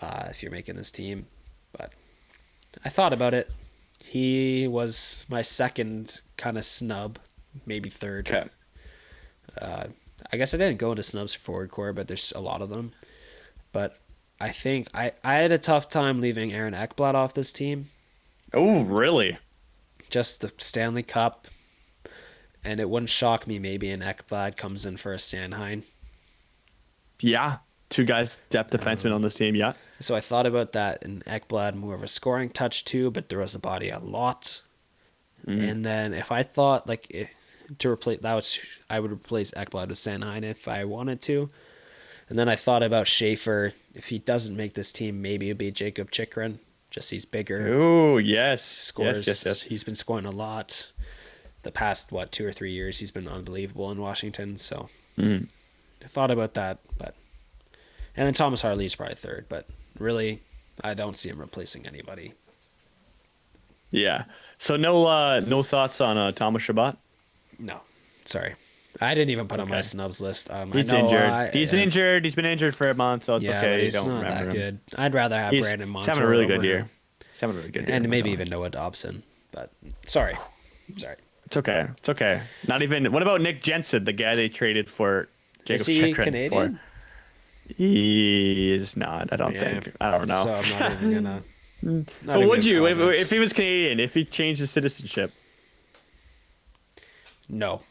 if you're making this team. But I thought about it. He was my second kind of snub, maybe third. Okay. I guess I didn't go into snubs for forward core, but there's a lot of them. But I think I had a tough time leaving Aaron Ekblad off this team. Oh, really? Just the Stanley Cup. And it wouldn't shock me maybe an Ekblad comes in for a Sanheim. Yeah. Two guys, depth defensemen on this team, yeah. So I thought about that, and Ekblad more of a scoring touch too, but throws the body a lot. And then if I thought to replace I would replace Ekblad with Sanheim if I wanted to. And then I thought about Schaefer. If he doesn't make this team, maybe it'd be Jacob Chikrin. Just he's bigger. Oh, yes. Scores. Yes. He's been scoring a lot. The past 2 or 3 years, he's been unbelievable in Washington. So I thought about that, and then Thomas Harley is probably third. But really, I don't see him replacing anybody. Yeah. So no thoughts on Thomas Chabot? No, sorry. I didn't even put on my snubs list. He's injured. He's injured. He's been injured for a month, so it's okay. He's not that good. I'd rather have Brandon Montour. He's having a really good year. He's having a really good year. And maybe even Noah Dobson. But sorry. It's okay. Not even. What about Nick Jensen, the guy they traded for Jacob Is he Chikrin Canadian? He is not. I don't think. I don't know. So I'm not even gonna. But would you, if he was Canadian, if he changed his citizenship? No.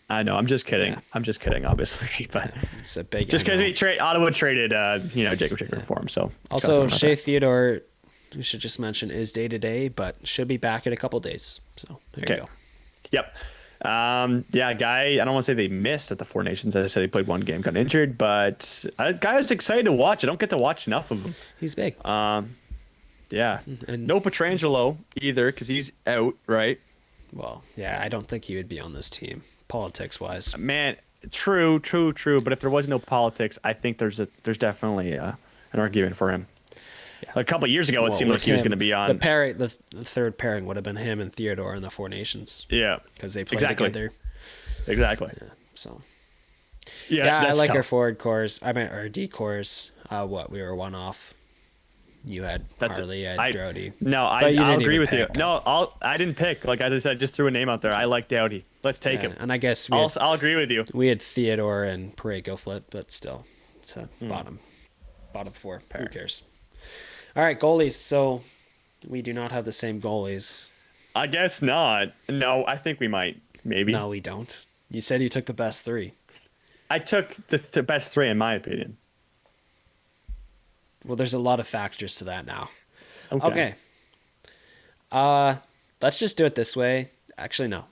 I know. I'm just kidding. I'm just kidding, obviously. But it's a big. Just because Ottawa traded, Jacob Chikrin for him. So also Shea Theodore, we should just mention, is day to day, but should be back in a couple days. So there you go. Yep. Guy, I don't want to say they missed at the Four Nations. As I said, he played one game, got injured, but a guy was excited to watch. I don't get to watch enough of him. He's big. Yeah. And no Pietrangelo either, because he's out, right? Well, yeah, I don't think he would be on this team, politics-wise. Man, true. But if there was no politics, I think there's definitely an argument for him. Yeah. A couple of years ago, it seemed like he was going to be on. The third pairing would have been him and Theodore in the Four Nations. Yeah. Because they played together. Exactly. Yeah, so. Yeah, I like tough. our forward cores. Our D cores. We were one off. You had Harley, I had Doughty. No, I'll agree with you. No, I didn't pick. Like, as I said, just threw a name out there. I like Doughty. Let's take him. And I guess I'll agree with you. We had Theodore and Parayko flip, but still, it's a bottom four. Who cares? All right, goalies. So we do not have the same goalies. I guess not. No, I think we might. Maybe. No, we don't. You said you took the best three. I took the best three, in my opinion. Well, there's a lot of factors to that now. Okay. Let's just do it this way. Actually, no.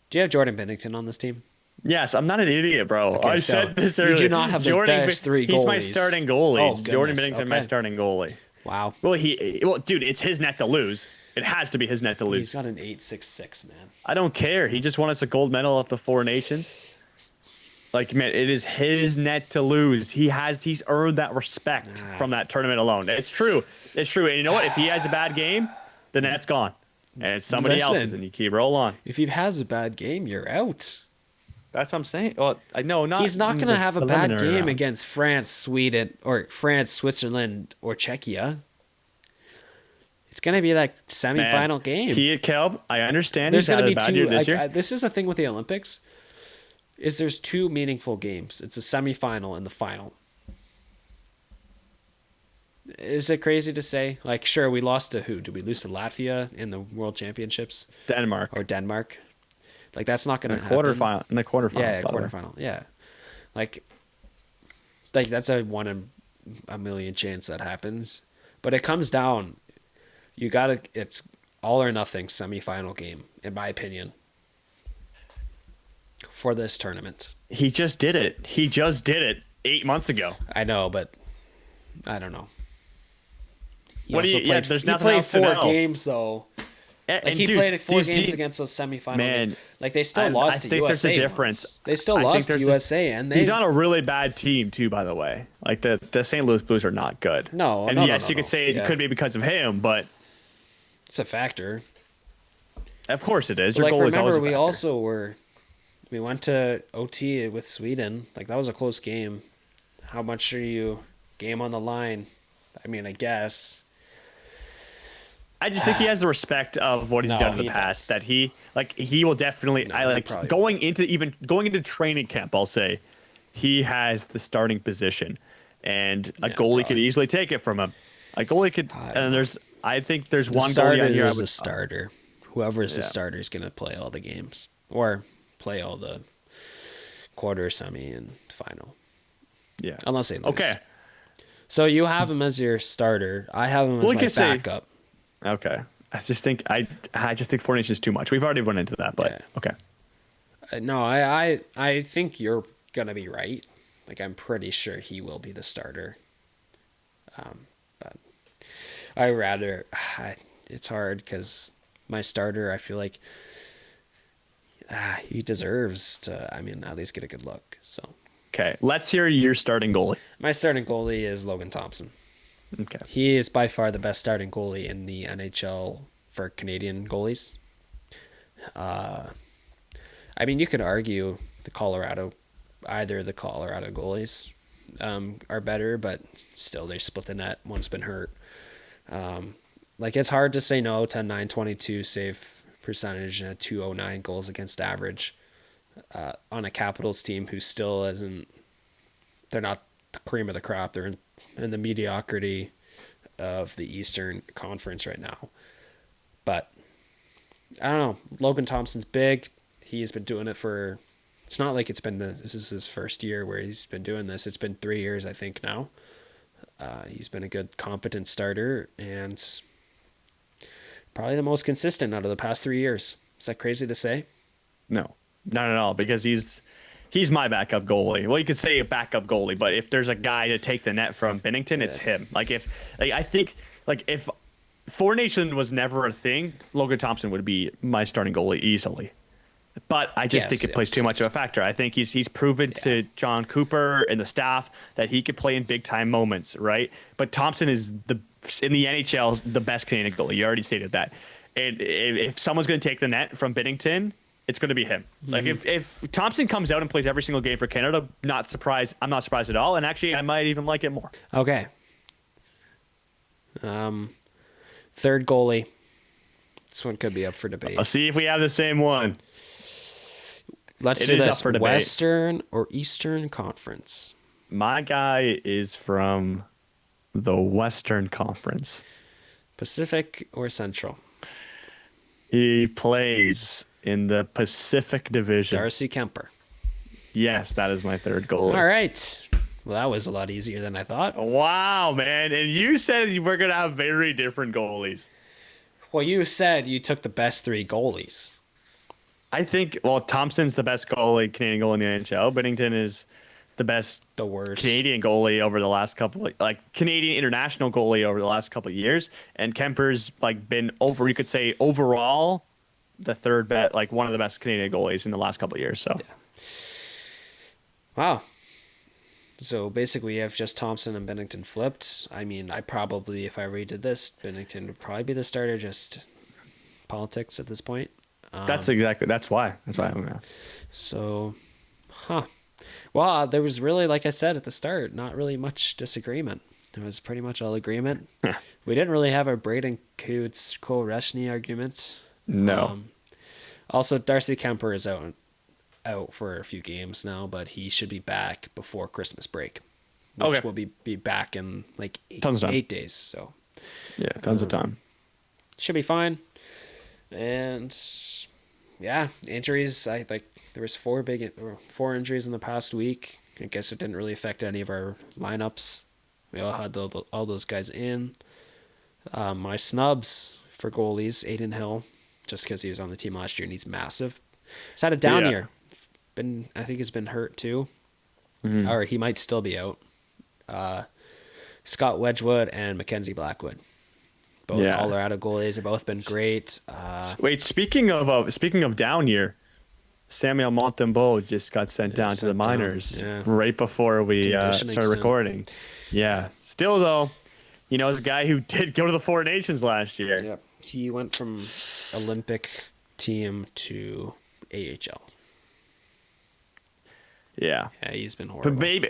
Do you have Jordan Binnington on this team? Yes, I'm not an idiot, bro. Okay, I so said this you earlier. do not have the best three He's my goalies. starting goalie. Oh, Jordan goodness, Binnington, my okay. starting goalie. Wow. Well, dude, it's his net to lose. It has to be his net to He's lose. got an 8.66, man. I don't care. He just won us a gold medal at the Four Nations. Like, man, it is his net to lose. He's earned that respect from that tournament alone. It's true. It's true. And you know what? If he has a bad game, the net's gone. And it's somebody else's, Listen. and you keep roll on. If he has a bad game, you're out. That's what I'm saying. Well, I know not. He's not in going to the have a bad preliminary game round. against France, Sweden, or France, Switzerland, or Czechia. It's going to be like Man, semifinal game. Kelb, I understand There's he's had going to a be bad two. year this year. This is the thing with the Olympics. Is there's two meaningful games. It's a semifinal and the final. Is it crazy to say? Like, sure, we lost to who? Did we lose to Latvia in the World Championships Denmark. or Denmark? Like, that's not going In to the happen. quarterfinal. In the quarterfinals. Yeah, by the way. quarterfinal. Yeah, like that's a 1 in a million chance that happens. But it comes down. You gotta. It's all or nothing semifinal game, in my opinion, for this tournament. He just did it. He just did it 8 months ago. I know, but I don't know. He What do also you- yeah, played- there's he nothing played else to 4 know. games though. Like And he dude, played 4 do you games see- against those semifinal. Man, games. Like they still I lost to think there's USA. a difference. once. They still I think lost to there's a- USA, and they. He's on a really bad team too, by the way. Like the St. Louis Blues are not good. No, and no, yes, no, you no. could say it Yeah. could be because of him, but It's a factor. of course it is. Your Like goal is always remember, a we factor. also we went to OT with Sweden. Like that was a close game. How much are you game on the line? I mean, I guess. I just think he has the respect of what he's No, done in the he past. does. That he will definitely. No, I he like probably going into training camp. I'll say he has the starting position, and a Yeah, goalie could probably. easily take it from him. A goalie could, I don't and know. there's. I think there's The one goalie starter on here. is a starter. Whoever is the Yeah. starter is going to play all the games or play all the quarter, semi, and final, Yeah. unless they lose. Okay. So you have him as your starter. I have him as Well, we my could say- backup. Okay. I just think Four Nations is too much. We've already went into that, but Yeah. okay. No, I think you're gonna be right. Like I'm pretty sure he will be the starter. But it's hard because my starter, I feel like he deserves to. I mean, at least get a good look. So Okay. Let's hear your starting goalie. my starting goalie is Logan Thompson. Okay. He is by far the best starting goalie in the NHL for Canadian goalies. I mean, you could argue either the Colorado goalies are better, but still they split the net. One's been hurt. Like it's hard to say no to 922 save percentage and a 209 goals against average on a Capitals team who still isn't. They're not the cream of the crop. They're in the mediocrity of the Eastern Conference right now. But I don't know. Logan Thompson's big. He's been doing it for. It's not like this is his first year where he's been doing this. It's been 3 years, I think, now. He's been a good, competent starter and probably the most consistent out of the past 3 years. Is that crazy to say? No, not at all, because he's my backup goalie. Well, you could say a backup goalie, but if there's a guy to take the net from Binnington, it's him. I think if Four Nation was never a thing, Logan Thompson would be my starting goalie easily. But I just think it plays too much of a factor. I think he's proven to John Cooper and the staff that he could play in big time moments, right? But Thompson is in the NHL the best Canadian goalie. You already stated that. And if someone's going to take the net from Binnington, it's going to be him. Like if Thompson comes out and plays every single game for Canada, not surprised. I'm not surprised at all. And actually, I might even like it more. Okay. Third goalie. This one could be up for debate. Let's see if we have the same one. Let's It do is this. up for debate. Western or Eastern Conference? My guy is from the Western Conference. Pacific or Central? He plays in the Pacific Division. Darcy Kemper. Yes, that is my third goalie. All right. Well, that was a lot easier than I thought. Wow, man. And you said we're going to have very different goalies. Well, you said you took the best 3 goalies. I think, well, Thompson's the best Canadian goalie in the NHL. Binnington is the best The worst. Canadian goalie over the last couple of, like Canadian international goalie over the last couple of years. And Kemper's like been you could say overall the third best, like one of the best Canadian goalies in the last couple of years. So Wow. So basically, you have just Thompson and Binnington flipped. I mean, I probably, if I redid this, Binnington would probably be the starter. Just politics at this point. that's why I'm gonna. So, Well, there was really, like I said at the start, not really much disagreement. It was pretty much all agreement. We didn't really have our Braden Coots, Cole Reshny arguments. No. Also, Darcy Kemper is out for a few games now, but he should be back before Christmas break, which Okay. will be back in like Tons of time. 8 days. So Yeah, tons of time. should be fine. And yeah, injuries. I like there was four injuries in the past week. I guess it didn't really affect any of our lineups. We all had all those guys in. My snubs for goalies, Aiden Hill, just because he was on the team last year and he's massive. He's had a down Yeah. year. I think he's been hurt too, Mm-hmm. or he might still be out. Scott Wedgwood and Mackenzie Blackwood, both Yeah. Colorado goalies, have both been great. Wait, speaking of down year, Samuel Montembeau just got sent down to the sent down, minors yeah. right before we Conditioning started stint. recording. Yeah. Still though, it's a guy who did go to the Four Nations last year. Yep. He went from Olympic team to AHL. Yeah. Yeah, he's been horrible. But maybe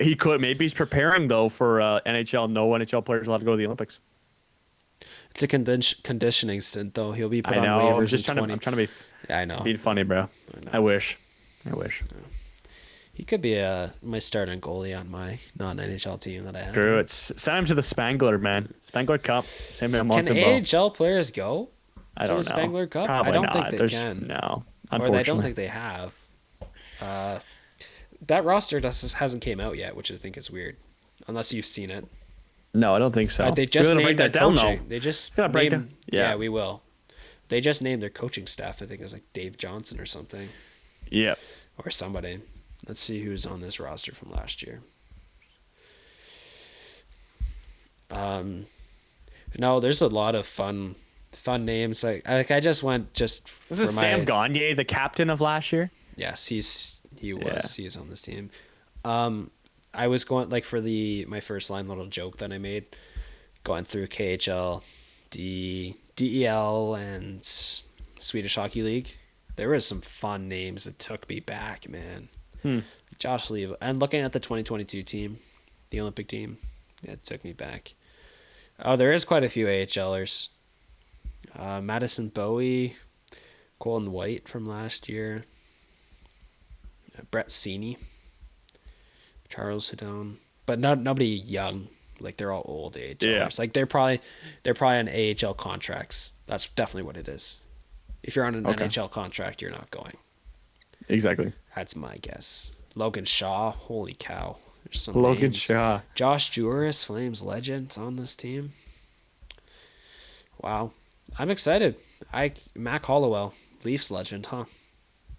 he's preparing though for NHL. No NHL players allowed to go to the Olympics. It's a conditioning stint, though. He'll be put I on know. waivers I'm just in trying 20. to be Yeah, I know. being funny, bro. I wish. He could be my starting goalie on my non-NHL team that I have. Drew, send him to the Spangler, man. Spangler Cup. Samuel Can Montembeau. AHL players go I to don't the know. Spangler Cup? Probably I don't not. think they There's, can. No, Or unfortunately. I don't think they have. That roster hasn't came out yet, which I think is weird. Unless you've seen it. No, I don't think so. They just We're gonna named break their that down, coaching. though. They just Gotta break named, down- yeah. we will. They just named their coaching staff. I think it was like Dave Johnson or something. Yeah. Or somebody. Let's see who's on this roster from last year. No, there's a lot of fun names. I just went just Was for it Sam Gagne, the captain of last year? Yes, he was. Yeah. He's on this team. I was going like for my first line little joke that I made, going through KHL, DEL, and Swedish Hockey League. There was some fun names that took me back, man. Josh Lee, and looking at the 2022 team, the Olympic team, it took me back. Oh, there is quite a few AHLers. Madison Bowie, Colin White from last year. Brett Seeney, Charles Hedone, but nobody young. Like they're all old AHLers. Yeah. Like they're probably on AHL contracts. That's definitely what it is. If you're on an Okay. NHL contract, you're not going. Exactly. That's my guess. Logan Shaw, holy cow! There's some Logan names. Shaw. Josh Juris, Flames legend, on this team. Wow, I'm excited. Mac Hollowell, Leafs legend, huh?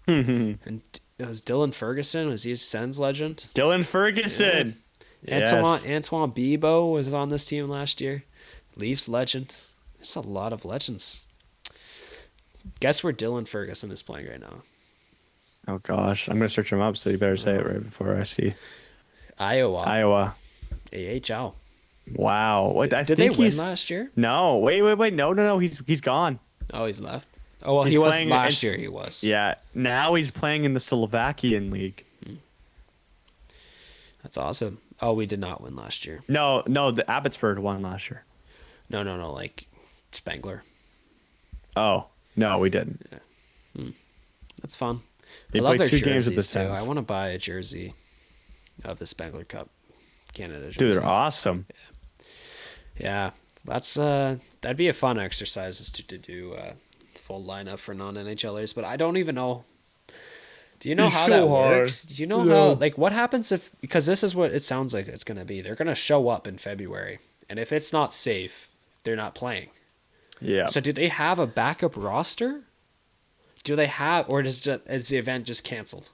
And it was Dylan Ferguson. Was he a Sens legend? Dylan Ferguson. Yes. Antoine Bibeau was on this team last year. Leafs legend. There's a lot of legends. Guess where Dylan Ferguson is playing right now? Oh gosh, I'm gonna search him up. So you better say it right before I see Iowa. Iowa. AHL. Wow. What? I Did they think win he's last year? no. Wait. No. He's gone. Oh, he's left. Oh well, He's he was playing last in- year. He was. Yeah. Now he's playing in the Slovakian league. That's awesome. Oh, we did not win last year. No. The Abbotsford won last year. No. Like Spangler. Oh no, we didn't. That's fun. They I love played their 2 games at the jerseys too. Sens. I want to buy a jersey of the Spangler Cup, Canada jersey. Dude, they're awesome. Yeah, that's that'd be a fun exercise is to do full lineup for non-NHLers. But I don't even know. Do you know It's how so that hard. works? Do you know how like what happens if because this is what it sounds like it's gonna be. They're gonna show up in February, and if it's not safe, they're not playing. Yeah. So do they have a backup roster? do they have, or is the event just canceled?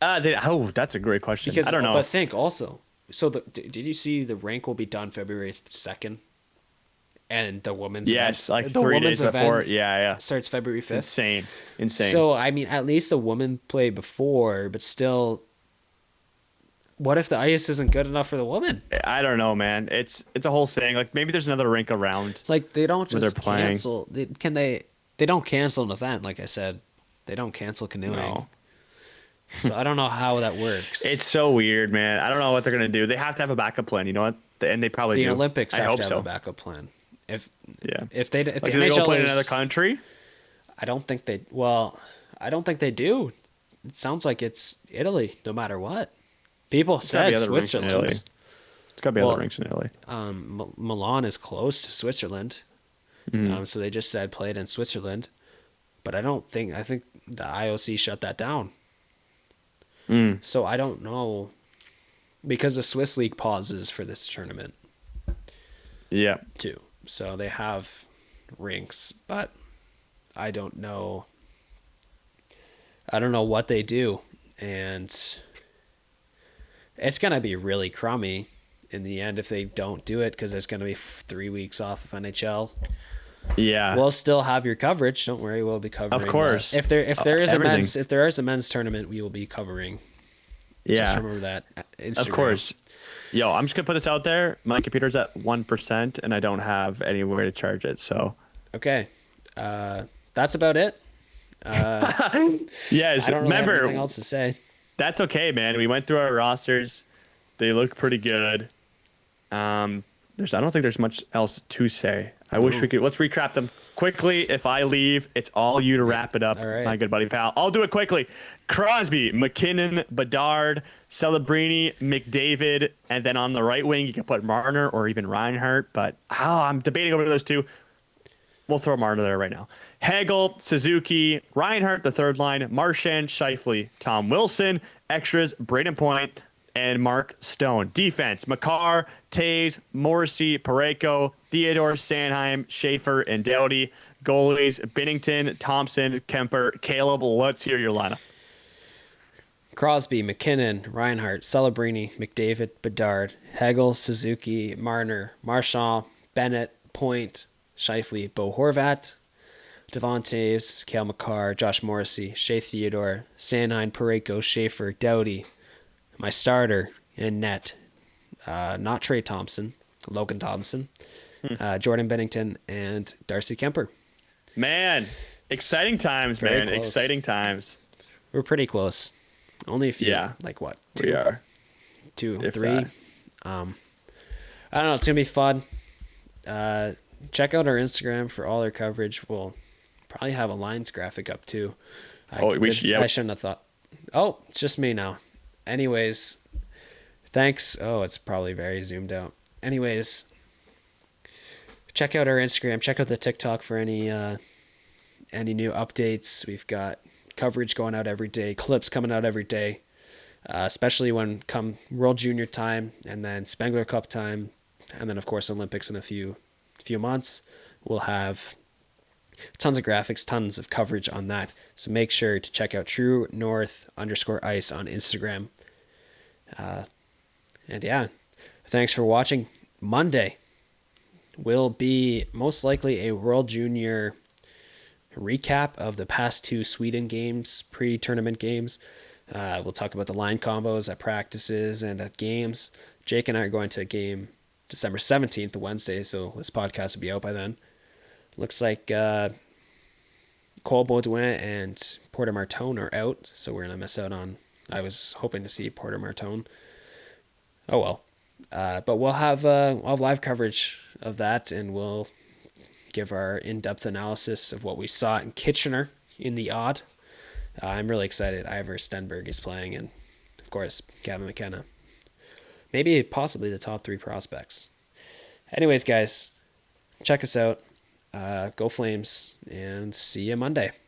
That's a great question. Because I don't know. But think also. So did you see the rank will be done February 2nd, and the women's Yes, event, like the 3 women's days before. event Yeah. starts February 5th. Insane. So I mean, at least the women play before, but still, what if the ice isn't good enough for the women? I don't know, man. It's a whole thing. Like maybe there's another rink around. Like they don't Where they're just playing. cancel. They don't cancel an event. Like I said, they don't cancel canoeing. No. So I don't know how that works. It's so weird, man. I don't know what they're gonna do. They have to have a backup plan. You know what? And they probably the do. Olympics I have hope to have so. a backup plan. If Yeah. if the Like, do they go play in NHLers another country? I don't think they. Well, I don't think they do. It sounds like it's Italy, no matter what. People Gotta said be other rinks in Italy. Switzerland. It's gotta be Well, other rinks in Italy. Milan is close to Switzerland, so they just said play it in Switzerland. But I think the IOC shut that down. So I don't know, because the Swiss league pauses for this tournament Yeah. too. So they have rinks, but I don't know. I don't know what they do, and it's gonna be really crummy in the end if they don't do it, because there's gonna be 3 weeks off of NHL. Yeah. We'll still have your coverage. Don't worry, we'll be covering. Of course. If there is everything. a men's tournament, we will be covering. yeah. Just remember that. Instagram. Of course. Yo, I'm just gonna put this out there. My computer's at 1%, and I don't have anywhere to charge it. So. Okay, that's about it. Yes. I don't really have Remember, anything else to say. that's okay, man. We went through our rosters. They look pretty good. I don't think there's much else to say. I wish we could. Let's recap them quickly. If I leave, it's all you to wrap it up, All right. my good buddy pal. I'll do it quickly. Crosby, McKinnon, Bedard, Celebrini, McDavid, and then on the right wing you can put Marner or even Reinhardt. But I'm debating over those two. We'll throw Marner there right now. Hagel, Suzuki, Reinhardt, the third line, Marchand, Scheifele, Tom Wilson, extras, Braden Point, and Mark Stone. Defense, Makar, Taves, Morrissey, Pareko, Theodore, Sanheim, Schaefer, and Doughty. Goalies, Binnington, Thompson, Kemper, Caleb. Let's hear your lineup. Crosby, McKinnon, Reinhardt, Celebrini, McDavid, Bedard, Hegel, Suzuki, Marner, Marchand, Bennett, Point, Scheifele, Bo Horvat, Devon Taves, Cale Makar, Josh Morrissey, Shea Theodore, Sanheim, Pareko, Schaefer, Doughty. My starter in net, not Trey Thompson, Logan Thompson, Jordan Bennington, and Darcy Kemper. Man, exciting times, Very man. close. Exciting times. We're pretty close. Only a few. Yeah. Like what? We are. 2, If 3. that. I don't know. It's gonna be fun. Check out our Instagram for all our coverage. We'll probably have a lines graphic up too. I shouldn't have thought. Oh, it's just me now. Anyways, thanks. Oh, it's probably very zoomed out. Anyways, check out our Instagram. Check out the TikTok for any new updates. We've got coverage going out every day, clips coming out every day, especially when come World Junior time and then Spengler Cup time, and then of course Olympics in a few months. We'll have tons of graphics, tons of coverage on that. So make sure to check out TrueNorth_Ice on Instagram. And yeah, thanks for watching. Monday will be most likely a World Junior recap of the past 2 Sweden games, pre-tournament games. We'll talk about the line combos at practices and at games. Jake and I are going to a game December 17th, Wednesday, so this podcast will be out by then. Looks like Cole Baudouin and Porter Martone are out, so we're going to miss out on... I was hoping to see Porter Martone. Oh well. But we'll have live coverage of that, and we'll give our in-depth analysis of what we saw in Kitchener in the odd. I'm really excited. Ivor Stenberg is playing, and of course, Gavin McKenna. Maybe possibly the top 3 prospects. Anyways, guys, check us out. Go Flames, and see you Monday.